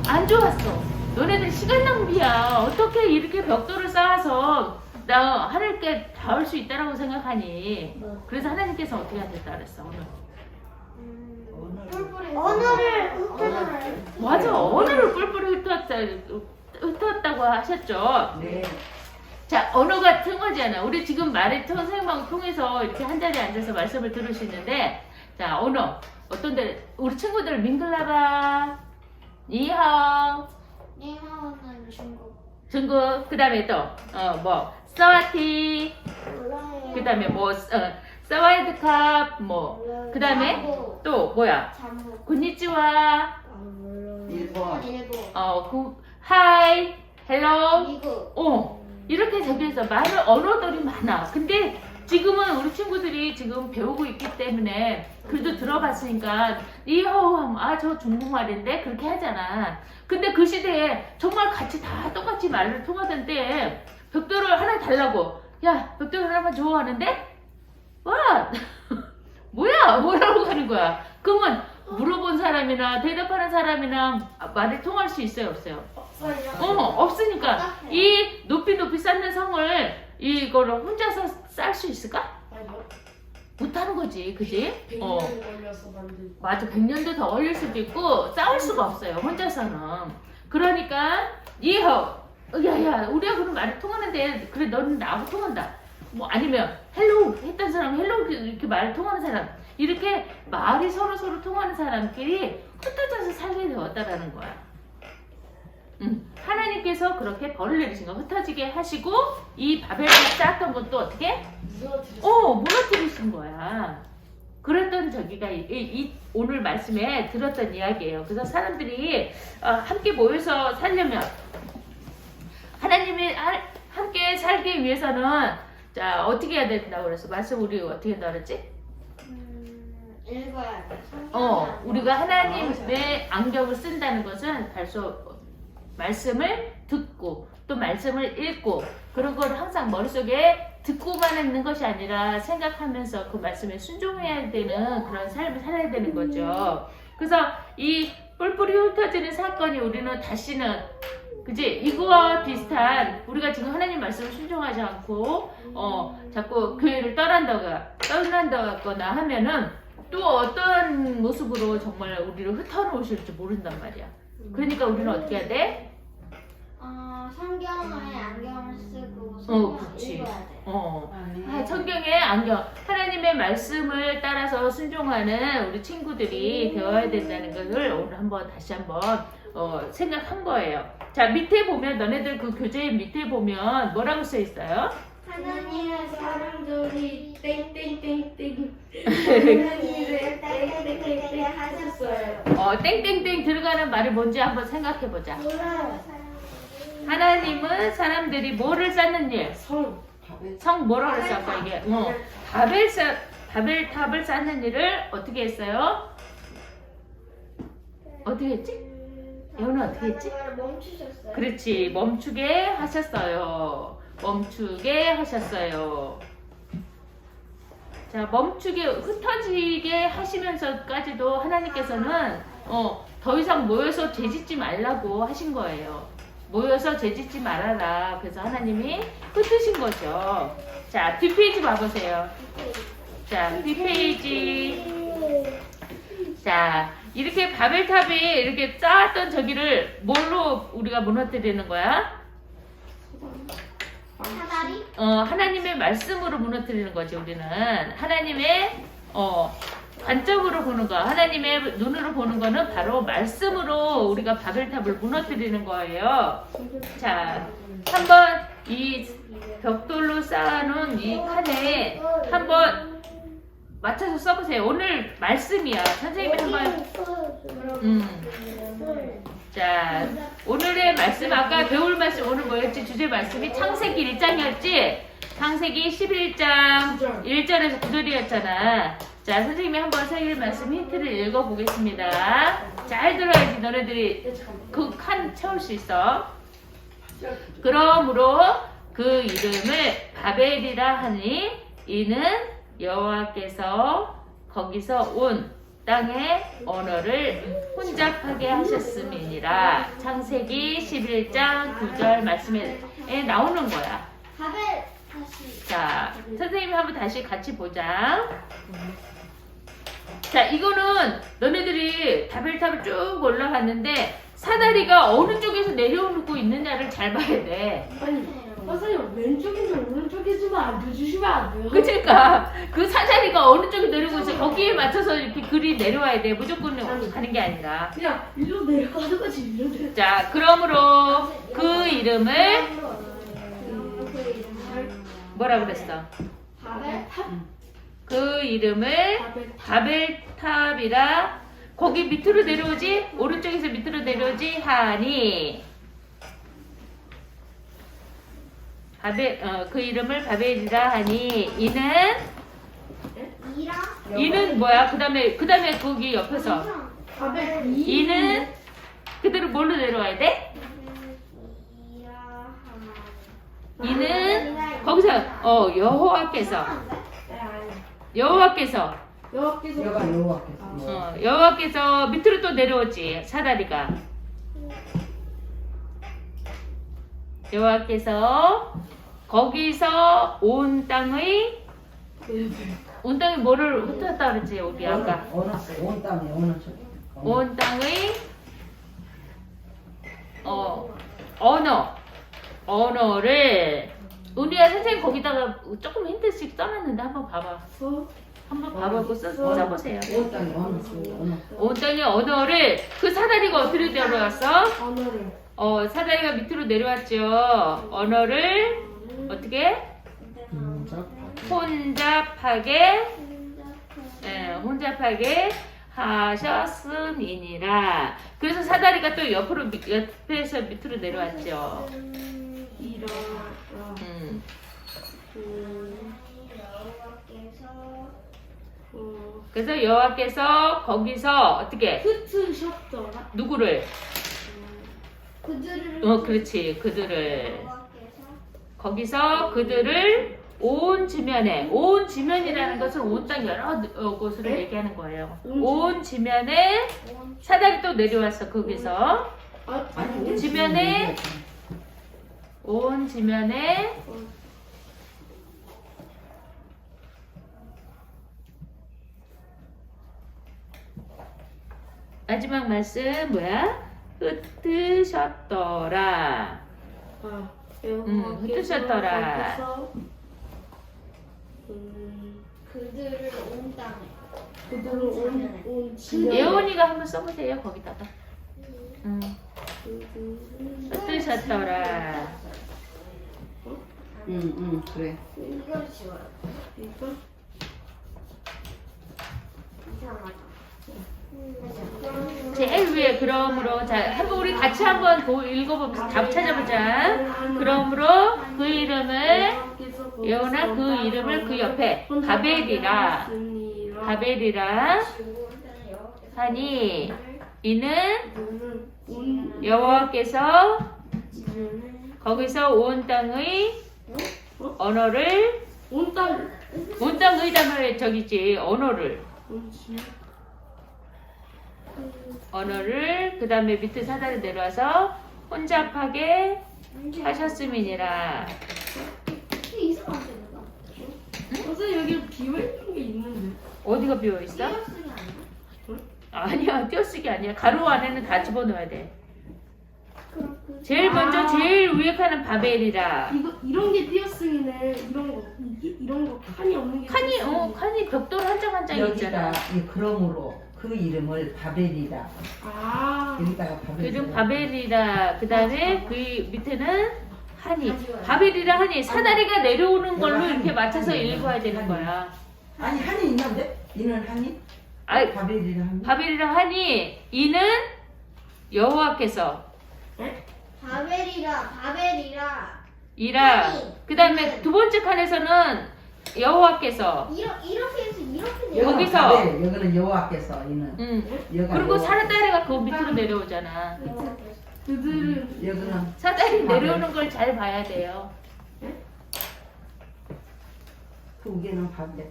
안 좋았어. 너네들 시간 낭비야. 어떻게 이렇게 벽돌을 쌓아서 나 하늘께 닿을 수 있다라고 생각하니? 그래서 하나님께서 어떻게 하셨다 그랬어 오늘? 언어를 흩어져요. 맞아, 언어를 뿔뿔이 흩었다고 하셨죠. 네. 자, 언어가 통하잖아. 우리 지금 말을 선생님하고 통해서 이렇게 한 자리에 앉아서 말씀을 들으시는데, 자, 언어 어떤데? 우리 친구들 밍글라바, 니하오, 니하오는 중국, 그 다음에 또 사와티, 그 다음에 사와이드캅, 그 다음에 또 뭐야? 잠복. 곤니치와, 일본. 하이, 헬로, 미국. 이렇게 저기에서 말을 언어들이 많아. 근데 지금은 우리 친구들이 지금 배우고 있기 때문에 그래도 들어봤으니까 이허 저 중국말인데 그렇게 하잖아. 근데 그 시대에 정말 같이 다 똑같이 말을 통하던 때에 벽돌을 하나 달라고, 야, 벽돌 하나만 줘 하는데 뭐라고 하는 거야. 그러면 물어본 사람이나 대답하는 사람이나 말을 통할 수 있어요, 없어요? 없으니까 이 높이 쌓는 성을 이거를 혼자서 쌓을 수 있을까? 못하는 거지, 그지? 100년 걸려서 만들고. 맞아, 100년도 더 걸릴 수도 있고 싸울 수가 없어요, 혼자서는. 그러니까 야야, 우리가 그런 말이 통하는데 그래 너는 나하고 통한다. 아니면 헬로우 했던 사람, 헬로우 이렇게 말 통하는 사람, 이렇게 말이 서로 통하는 사람끼리 흩어져서 살게 되었다라는 거야. 하나님께서 그렇게 벌을 내리신 거, 흩어지게 하시고 이 바벨탑 쌓았던 것도 어떻게? 무너뜨리신 거야. 그랬던 저기가 오늘 말씀에 들었던 이야기예요. 그래서 사람들이 함께 모여서 살려면, 하나님이 함께 살기 위해서는 자, 어떻게 해야 된다고 그랬어? 말씀 우리 어떻게 한다고 그랬지? 읽어야 돼. 우리가 하나님의 안경을 쓴다는 것은 말씀을 듣고 또 말씀을 읽고, 그런 걸 항상 머릿속에 듣고만 있는 것이 아니라 생각하면서 그 말씀에 순종해야 되는 그런 삶을 살아야 되는 거죠. 그래서 이 뿔뿔이 흩어지는 사건이 우리는 다시는, 그지? 이거와 비슷한, 우리가 지금 하나님 말씀을 순종하지 않고 자꾸 교회를 떠난다거나 하면은 또 어떤 모습으로 정말 우리를 흩어놓으실지 모른단 말이야. 그러니까 우리는 어떻게 해야 돼? 성경에 안경을 쓰고 성경을 그치. 읽어야 돼. 성경의 안경, 하나님의 말씀을 따라서 순종하는 우리 친구들이 되어야 된다는 것을 오늘 다시 한번 생각한 거예요. 자, 밑에 보면, 너네들 그 교재 밑에 보면 뭐라고 써 있어요? 하나님의 사람들이 땡땡땡땡 땡땡땡 하셨어요. 땡땡땡 들어가는 말이 뭔지 한번 생각해 보자. 몰라요. 하나님은 사람들이 뭐를 쌓는 일? 성 뭐라고 그랬어 아까 이게? 바벨탑을 쌓는 일을 어떻게 했어요? 어떻게 했지? 예원은 어떻게 했지? 멈추셨어요. 그렇지, 멈추게 하셨어요. 자, 멈추게, 흩어지게 하시면서까지도 하나님께서는 더 이상 모여서 죄짓지 말라고 하신 거예요. 모여서 죄짓지 말아라. 그래서 하나님이 흩으신 거죠. 자, 뒷페이지 봐보세요. 자, 뒷페이지. 자, 이렇게 바벨탑이 이렇게 쌓았던 저기를 뭘로 우리가 무너뜨리는 거야? 사다리? 하나님의 말씀으로 무너뜨리는 거지. 우리는 하나님의 관점으로 보는 거, 하나님의 눈으로 보는 거는 바로 말씀으로 우리가 바벨탑을 무너뜨리는 거예요. 자, 한번 이 벽돌로 쌓아놓은 이 칸에 한번 맞춰서 써보세요. 오늘 말씀이야. 선생님이 한번 자, 오늘의 말씀, 아까 배울 말씀, 오늘 뭐였지? 주제 말씀이 창세기 1장이었지? 창세기 11장 1절에서 9절이었잖아. 자, 선생님이 한번 생일 말씀 힌트를 읽어보겠습니다. 잘 들어야지 너네들이 그 칸 채울 수 있어. 그러므로 그 이름을 바벨이라 하니 이는 여호와께서 거기서 온 땅의 언어를 혼잡하게 하셨음이니라. 창세기 11장 9절 말씀에 나오는 거야. 바벨 다시. 자, 선생님이 한번 다시 같이 보자. 자, 이거는 너네들이 바벨탑을 쭉 올라갔는데 사다리가 어느 쪽에서 내려오고 있느냐를 잘 봐야 돼. 아니 선생님 왼쪽인지 오른쪽인지만 알려주시면 안 돼요? 그러니까 그 사다리가 어느 쪽에 내려오고 있어 거기에 맞춰서 이렇게 글이 내려와야 돼. 무조건 가는 게 아니라. 그냥 일로 내려가는 거지 일로 내려. 자, 그러므로 그 이름을 뭐라 그랬어? 바벨탑? 그 이름을 바벨탑이라. 거기 밑으로 내려오지? 오른쪽에서 밑으로 내려오지? 하니 그 이름을 바벨이라 하니 이는 뭐야? 그다음에 거기 옆에서 바벨 이는 그대로 뭘로 내려와야 돼? 이는 거기서 여호와께서 여호와께서 밑으로 또 내려오지. 사다리가 여호와께서 거기서 온 땅이 뭐를 흩었다 그랬지 우리 아까. 온 땅에 온 땅의 언어를 은희야 선생님 거기다가 조금 힌트씩 써놨는데 한번 봐봐. 한번 봐보고 써보세요. 온 땅에 온 땅의 언어를 그 사다리가 어디로 내려왔어? 언어를 사다리가 밑으로 내려왔죠. 언어를 어떻게? 혼잡하게 하셨음이니라. 그래서 사다리가 또 옆에서 밑으로 내려왔죠. 그래서 여호와께서 거기서 어떻게? 흩으셨더라. 누구를? 그들을 그렇지. 그들을. 거기서 그들을 온 지면이라는 것은 온 땅 여러 곳으로 얘기하는 거예요. 온 지면에 사다리 또 내려왔어. 거기서 지면에 온 지면에 마지막 말씀 뭐야? 흩으셨더라. 흩으셨더라. 그들을 온 땅에. 그들을 온 예원이가 한번 써보세요. 거기다가. 흩으셨더라. 그래. 이걸 지워요. 이거 이상하다. 제일 위에 그러므로 자 한번 우리 같이 한번 읽어봅시다. 답 찾아보자. 그러므로 그 이름을 예원아 그 이름을 그 옆에 바벨이라 하니 이는 여호와께서 거기서 온 땅의 언어를 온 땅의 단어에 저기지 언어를 그 다음에 밑에 사다리 내려와서 혼잡하게 하셨음이니라. 이상한데 누가? 선생님 여기 비어 있는 게 있는데. 어디가 비어있어? 띄어쓰기 아니야? 아니야, 띄어쓰기 아니야. 가로 안에는 다 집어넣어야 돼. 제일 아. 먼저 제일 위에 칸은 바벨이라. 이런 게 띄어쓰기네. 이런 거 칸이 없는 게 칸이 띄어쓰기. 칸이 벽돌 한 장 한 장 있잖아. 여기다 이 그러므로 그 이름을 바벨이다. 아. 여기다가 바벨. 그중 바벨이라. 그다음에 그 밑에는 한이. 바벨이라 한이 사다리가 내려오는 걸로 이렇게 맞춰서 읽어야 되는 거야. 아니 한이 있는데? 이는 한이? 아, 바벨이라 한이? 바벨이라 하니 이는 여호와께서 바벨이라. 이라. 그다음에 두 번째 칸에서는 여호와께서. 이렇게 해서 이렇게 여기는 내려. 거기서. 바벨, 여기는 여호와께서 이는. 여기가 그리고 여호와께서. 사다리가 그 밑으로 내려오잖아. 그들은 여기는 사다리 내려오는 걸 잘 봐야 돼요. 그 위에는 바벨.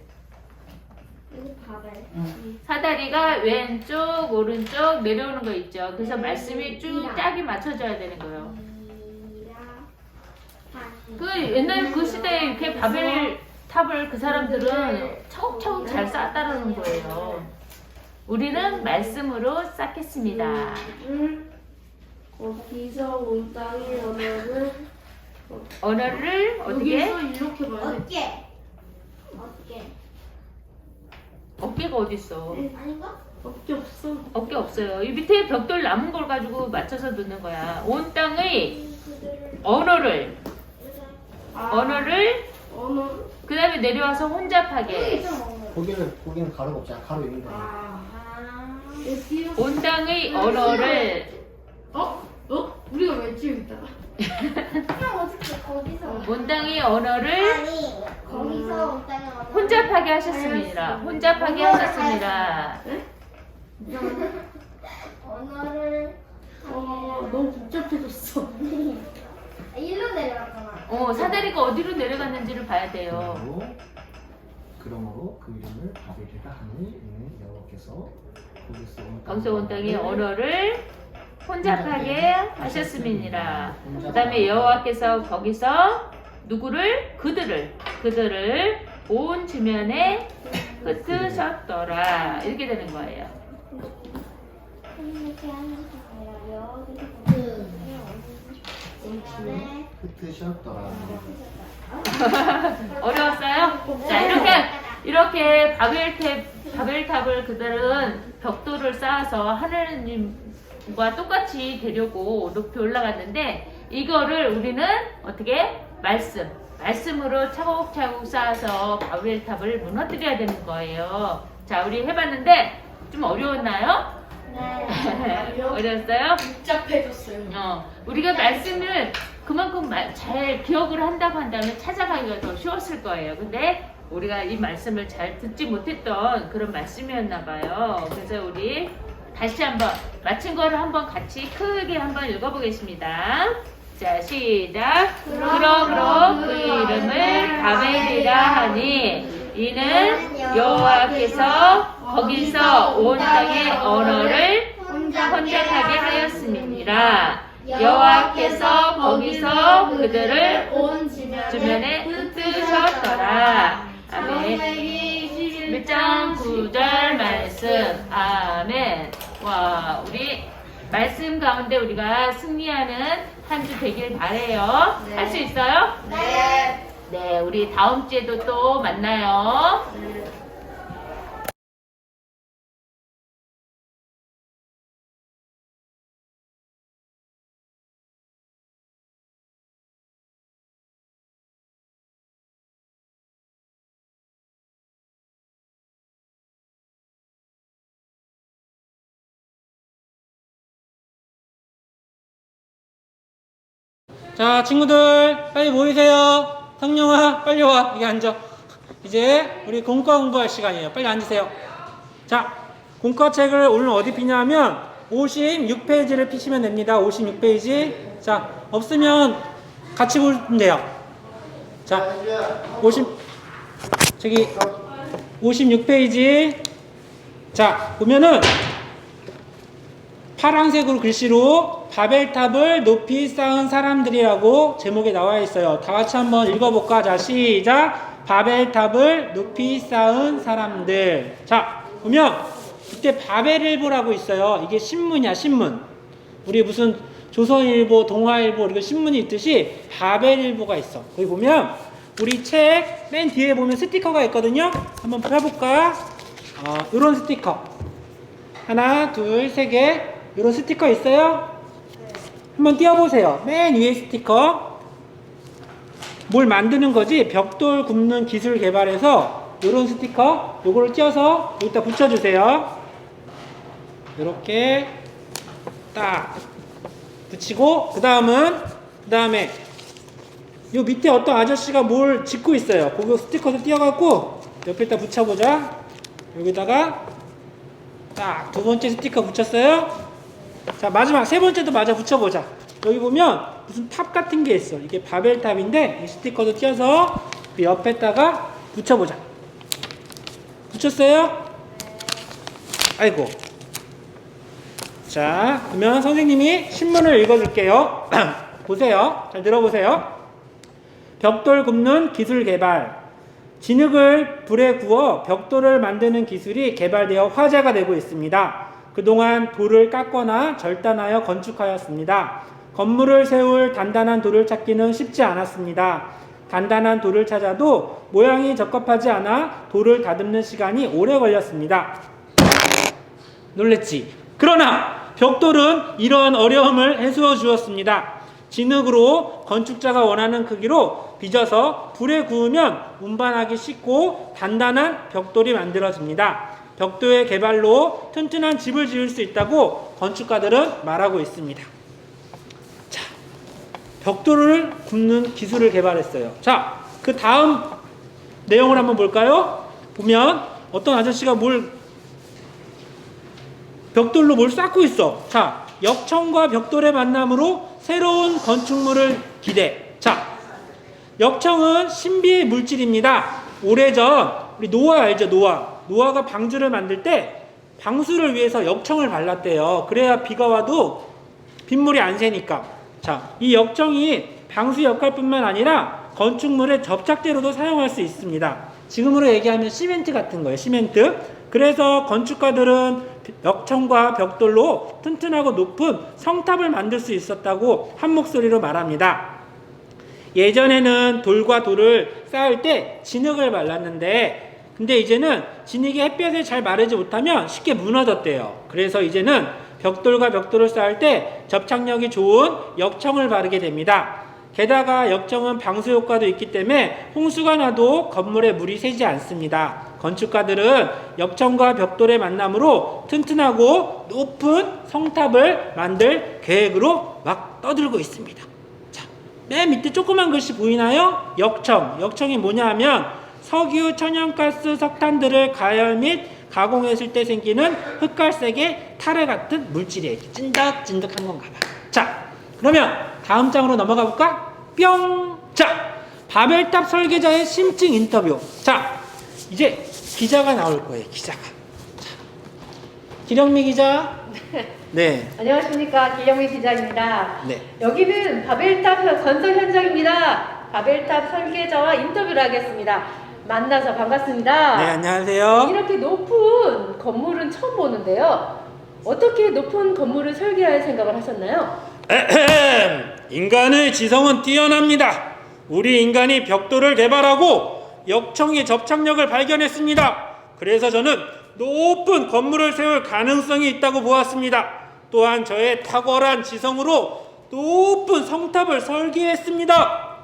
여기 바벨. 응. 사다리가 왼쪽 오른쪽 내려오는 거 있죠. 그래서 말씀이 쭉 짝이 맞춰져야 되는 거예요. 그 옛날 그 시대에 이렇게 바벨 탑을 그 사람들은 차곡차곡 잘 쌓았다는 거예요. 우리는 말씀으로 쌓겠습니다. 거기서 온 땅의 언어를 언어를 어떻게? 여기서 이렇게 말해. 어깨. 어깨가 어딨어? 아닌가? 어깨 없어. 어깨 없어요. 이 밑에 벽돌 남은 걸 가지고 맞춰서 넣는 거야. 온 땅의 언어를 언어. 그 다음에 내려와서 혼잡하게 거기는 가로가 없잖아. 가로 있는 거야. 온 땅의 언어를 우리가 왜 지금 있다가? 그냥 어떻게 거기서? 온 땅의 언어를 아니 거기서 온 땅에 언어. 혼잡하게 하셨습니다. 혼잡하게 하셨습니다. 언어를 너무 복잡해졌어. 일로 내려갔잖아. 사다리가 어디로 내려갔는지를 봐야 돼요. 그러므로 그 이름을 바벨이라 하니 이는 여호와께서 거기서 온 땅의 언어를 혼잡하게 하셨음이니라. 그 다음에 여호와께서 거기서 누구를? 그들을 온 지면에 흩으셨더라. 이렇게 되는 거예요. 이렇게 하면서 가요. 흩으셨더라. 어려웠어요? 자, 이렇게 바벨탑을 그들은 벽돌을 쌓아서 하나님과 똑같이 되려고 높이 올라갔는데, 이거를 우리는 어떻게? 말씀으로 차곡차곡 쌓아서 바벨탑을 무너뜨려야 되는 거예요. 자, 우리 해봤는데 좀 어려웠나요? 네. 어려웠어요? 복잡해졌어요. 우리가 말씀을 그만큼 잘 기억을 한다고 한다면 찾아가기가 더 쉬웠을 거예요. 근데 우리가 이 말씀을 잘 듣지 못했던 그런 말씀이었나 봐요. 그래서 우리 다시 한번 마친 거를 한번 같이 크게 한번 읽어보겠습니다. 자, 시작. 그러므로 그 이름을 바벨이라 하니 이는 여호와께서 거기서 온 땅의 언어를 혼잡하게 하였음이니라. 여호와께서 거기서 그들을 온 주변에 흩으셨더라. 아멘. 1장 9절 말씀. 아멘. 와, 우리 말씀 가운데 우리가 승리하는 한 주 되길 바래요. 할 수 있어요? 네. 네, 우리 다음 주에도 또 만나요. 자, 친구들 빨리 모이세요. 성령아 빨리 와. 여기 앉아. 이제 우리 공과 공부할 시간이에요. 빨리 앉으세요. 자, 공과책을 오늘 어디 피냐면 56페이지를 피시면 됩니다. 56페이지. 자, 없으면 같이 보면 돼요. 자, 56페이지. 자, 보면은 파란색으로 글씨로 바벨탑을 높이 쌓은 사람들이라고 제목에 나와 있어요. 다 같이 한번 읽어볼까? 자, 시작. 바벨탑을 높이 쌓은 사람들. 자, 보면 이때 바벨일보라고 있어요. 이게 신문이야, 신문. 우리 무슨 조선일보, 동아일보 이렇게 신문이 있듯이 바벨일보가 있어. 거기 보면 우리 책 맨 뒤에 보면 스티커가 있거든요. 한번 펴볼까? 이런 스티커. 하나, 둘, 세 개. 이런 스티커 있어요? 한번 띄워보세요. 맨 위에 스티커. 뭘 만드는 거지? 벽돌 굽는 기술 개발해서 이런 스티커, 요거를 띄워서 여기다 붙여주세요. 이렇게 딱 붙이고, 그 다음에 요 밑에 어떤 아저씨가 뭘 짓고 있어요. 그거 스티커를 띄워갖고 옆에다 붙여보자. 여기다가 딱 두 번째 스티커 붙였어요. 자, 마지막 세 번째도 마저 붙여보자. 여기 보면 무슨 탑 같은 게 있어. 이게 바벨탑인데 이 스티커도 띄워서 그 옆에다가 붙여보자. 붙였어요? 아이고. 자, 그러면 선생님이 신문을 읽어줄게요. 보세요. 잘 들어보세요. 벽돌 굽는 기술 개발. 진흙을 불에 구워 벽돌을 만드는 기술이 개발되어 화제가 되고 있습니다. 그동안 돌을 깎거나 절단하여 건축하였습니다. 건물을 세울 단단한 돌을 찾기는 쉽지 않았습니다. 단단한 돌을 찾아도 모양이 적합하지 않아 돌을 다듬는 시간이 오래 걸렸습니다. 놀랬지? 그러나 벽돌은 이러한 어려움을 해소해 주었습니다. 진흙으로 건축자가 원하는 크기로 빚어서 불에 구우면 운반하기 쉽고 단단한 벽돌이 만들어집니다. 벽돌의 개발로 튼튼한 집을 지을 수 있다고 건축가들은 말하고 있습니다. 자, 벽돌을 굽는 기술을 개발했어요. 자, 그 다음 내용을 한번 볼까요? 보면 어떤 아저씨가 벽돌로 뭘 쌓고 있어. 자, 역청과 벽돌의 만남으로 새로운 건축물을 기대. 자, 역청은 신비의 물질입니다. 오래전 우리 노아 알죠? 노아가 방주를 만들 때 방수를 위해서 역청을 발랐대요. 그래야 비가 와도 빗물이 안 새니까. 자, 이 역청이 방수 역할뿐만 아니라 건축물의 접착제로도 사용할 수 있습니다. 지금으로 얘기하면 시멘트 같은 거예요. 시멘트. 그래서 건축가들은 역청과 벽돌로 튼튼하고 높은 성탑을 만들 수 있었다고 한 목소리로 말합니다. 예전에는 돌과 돌을 쌓을 때 진흙을 발랐는데, 근데 이제는 진흙이 햇볕에 잘 마르지 못하면 쉽게 무너졌대요. 그래서 이제는 벽돌과 벽돌을 쌓을 때 접착력이 좋은 역청을 바르게 됩니다. 게다가 역청은 방수 효과도 있기 때문에 홍수가 나도 건물에 물이 새지 않습니다. 건축가들은 역청과 벽돌의 만남으로 튼튼하고 높은 성탑을 만들 계획으로 막 떠들고 있습니다. 자, 맨 밑에 조그만 글씨 보이나요? 역청이 뭐냐 하면 석유, 천연가스, 석탄들을 가열 및 가공했을 때 생기는 흑갈색의 타래 같은 물질이에요. 찐득찐득한 건가 봐. 자, 그러면 다음 장으로 넘어가 볼까? 뿅! 자, 바벨탑 설계자의 심층 인터뷰. 자, 이제 기자가 나올 거예요. 기자가. 자, 기령미 기자. 네. 안녕하십니까, 기영미 기자입니다. 네. 여기는 바벨탑 건설 현장입니다. 바벨탑 설계자와 인터뷰를 하겠습니다. 만나서 반갑습니다. 네, 안녕하세요. 이렇게 높은 건물은 처음 보는데요. 어떻게 높은 건물을 설계할 생각을 하셨나요? 인간의 지성은 뛰어납니다. 우리 인간이 벽돌을 개발하고 역청의 접착력을 발견했습니다. 그래서 저는 높은 건물을 세울 가능성이 있다고 보았습니다. 또한 저의 탁월한 지성으로 높은 성탑을 설계했습니다.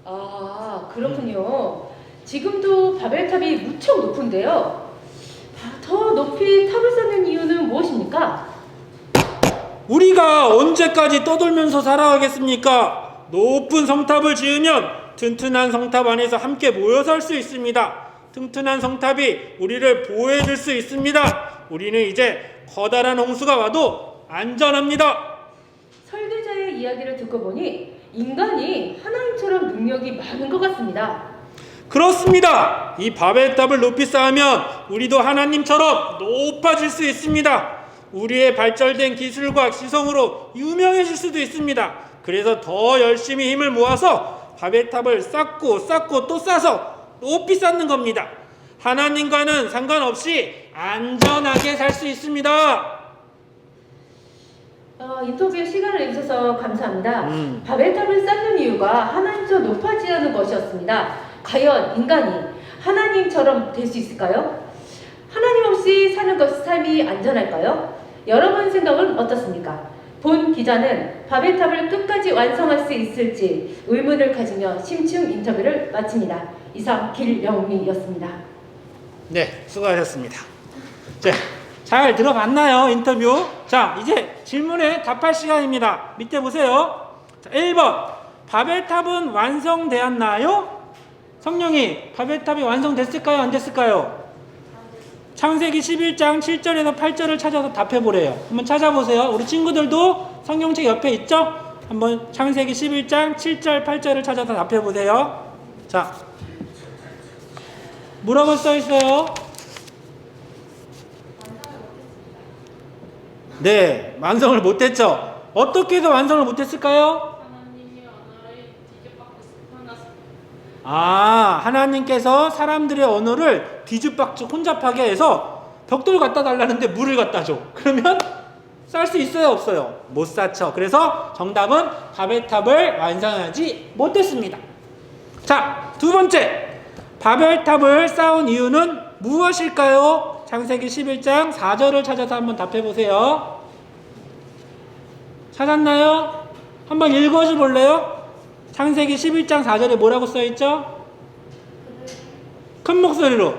아, 그렇군요. 지금도 바벨탑이 무척 높은데요. 더 높이 탑을 쌓는 이유는 무엇입니까? 우리가 언제까지 떠돌면서 살아가겠습니까? 높은 성탑을 지으면 튼튼한 성탑 안에서 함께 모여 살 수 있습니다. 튼튼한 성탑이 우리를 보호해 줄 수 있습니다. 우리는 이제 커다란 홍수가 와도 안전합니다. 설계자의 이야기를 듣고 보니 인간이 하나님처럼 능력이 많은 것 같습니다. 그렇습니다. 이 바벨탑을 높이 쌓으면 우리도 하나님처럼 높아질 수 있습니다. 우리의 발달된 기술과 지성으로 유명해질 수도 있습니다. 그래서 더 열심히 힘을 모아서 바벨탑을 쌓고 또 쌓아서 높이 쌓는 겁니다. 하나님과는 상관없이 안전하게 살 수 있습니다. 인터뷰에 시간을 내주셔서 감사합니다. 바벨탑을 쌓는 이유가 하나님처럼 높아지려는 것이었습니다. 과연 인간이 하나님처럼 될 수 있을까요? 하나님 없이 사는 것 삶이 안전할까요? 여러분 생각은 어떻습니까? 본 기자는 바벨탑을 끝까지 완성할 수 있을지 의문을 가지며 심층 인터뷰를 마칩니다. 이상 길영미였습니다. 네, 수고하셨습니다. 자, 잘 들어봤나요? 인터뷰. 자, 이제 질문에 답할 시간입니다. 밑에 보세요. 자, 1번. 바벨탑은 완성되었나요? 성령이 바벨탑이 완성됐을까요? 안 됐을까요? 창세기 11장 7절에서 8절을 찾아서 답해보래요. 한번 찾아보세요. 우리 친구들도 성경책 옆에 있죠? 한번 창세기 11장 7절 8절을 찾아서 답해보세요. 자, 뭐라고 써있어요? 네, 완성을 못했죠. 어떻게 해서 완성을 못했을까요? 하나님께서 사람들의 언어를 뒤죽박죽 혼잡하게 해서 벽돌 갖다 달라는데 물을 갖다 줘. 그러면 쌓을 수 있어요, 없어요? 못 쌓죠. 그래서 정답은 바벨탑을 완성하지 못했습니다. 자, 두 번째. 바벨탑을 쌓은 이유는 무엇일까요? 창세기 11장 4절을 찾아서 한번 답해보세요. 찾았나요? 한번 읽어줘 볼래요? 창세기 11장 4절에 뭐라고 써있죠? 큰 목소리로.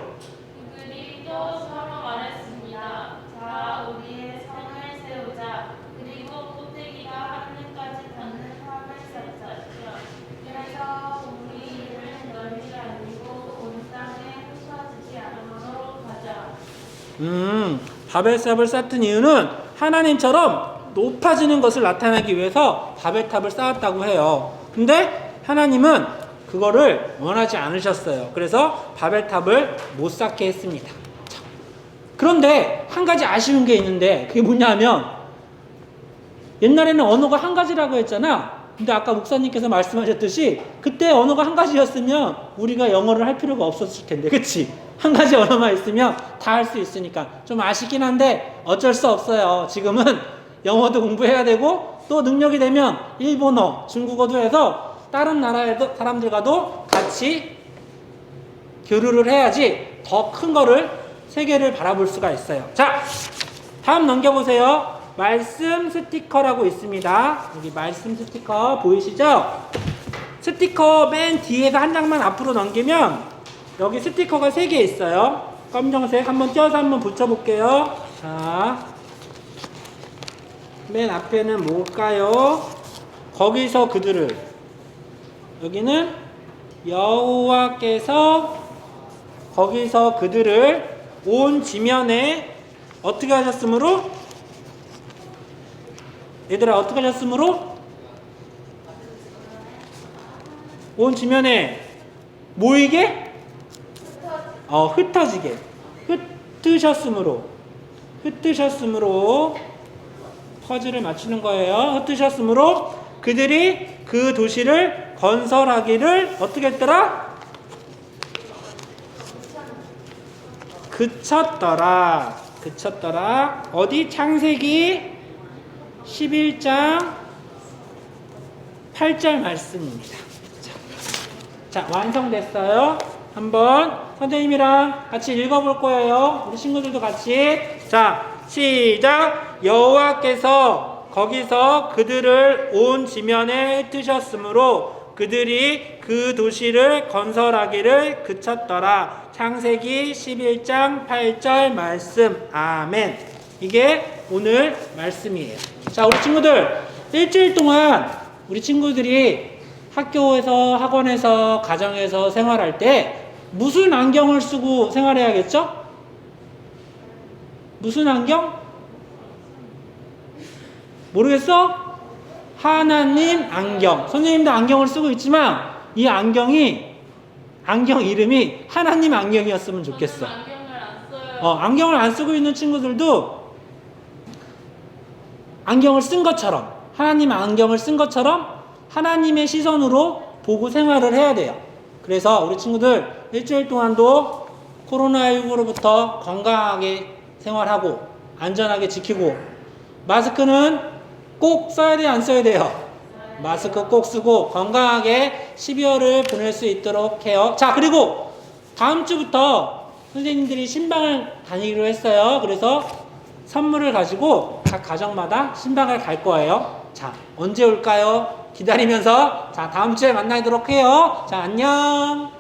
그들이 또 서로 말했습니다. 자, 우리의 성을 세우자. 그리고 꼭대기가 하늘까지 닿는 성을 쌓자. 그래서 우리 일을 널리 알리고 온 땅에 흩어지지 않도록 하자. 바벨탑을 쌓은 이유는 하나님처럼 높아지는 것을 나타내기 위해서 바벨탑을 쌓았다고 해요. 근데 하나님은 그거를 원하지 않으셨어요. 그래서 바벨탑을 못 쌓게 했습니다. 자, 그런데 한 가지 아쉬운 게 있는데 그게 뭐냐면 옛날에는 언어가 한 가지라고 했잖아. 근데 아까 목사님께서 말씀하셨듯이 그때 언어가 한 가지였으면 우리가 영어를 할 필요가 없었을 텐데, 그치? 한 가지 언어만 있으면 다 할 수 있으니까 좀 아쉽긴 한데 어쩔 수 없어요. 지금은 영어도 공부해야 되고 또 능력이 되면 일본어, 중국어도 해서 다른 나라의 사람들과도 같이 교류를 해야지 더 큰 거를 세계를 바라볼 수가 있어요. 자, 다음 넘겨보세요. 말씀 스티커라고 있습니다. 여기 말씀 스티커 보이시죠? 스티커 맨 뒤에서 한 장만 앞으로 넘기면 여기 스티커가 3개 있어요. 검정색 한번 띄어서 한번 붙여볼게요. 자, 맨 앞에는 뭘까요? 거기서 그들을, 여기는 여호와께서 거기서 그들을 온 지면에 어떻게 하셨으므로? 얘들아, 어떻게 하셨으므로? 온 지면에 모이게? 흩어지게. 흩으셨으므로 퍼즐을 맞추는 거예요. 흩으셨으므로 그들이 그 도시를 건설하기를 어떻게 했더라? 그쳤더라. 어디? 창세기 11장 8절 말씀입니다. 자, 완성됐어요. 한번 선생님이랑 같이 읽어볼 거예요. 우리 친구들도 같이. 자, 시작. 여호와께서 거기서 그들을 온 지면에 흩으셨으므로 그들이 그 도시를 건설하기를 그쳤더라. 창세기 11장 8절 말씀. 아멘. 이게 오늘 말씀이에요. 자, 우리 친구들 일주일 동안 우리 친구들이 학교에서, 학원에서, 가정에서 생활할 때 무슨 안경을 쓰고 생활해야겠죠? 무슨 안경? 모르겠어? 하나님 안경. 선생님도 안경을 쓰고 있지만 이 안경 이름이 하나님 안경이었으면 좋겠어. 안경을 안 써요. 안경을 안 쓰고 있는 친구들도 안경을 쓴 것처럼, 하나님 안경을 쓴 것처럼 하나님의 시선으로 보고 생활을 해야 돼요. 그래서 우리 친구들 일주일 동안도 코로나19로부터 건강하게 생활하고 안전하게 지키고 마스크는 꼭 써야 돼요, 안 써야 돼요? 마스크 꼭 쓰고 건강하게 12월을 보낼 수 있도록 해요. 자, 그리고 다음 주부터 선생님들이 신방을 다니기로 했어요. 그래서 선물을 가지고 각 가정마다 신방을 갈 거예요. 자, 언제 올까요? 기다리면서 자, 다음 주에 만나도록 해요. 자, 안녕.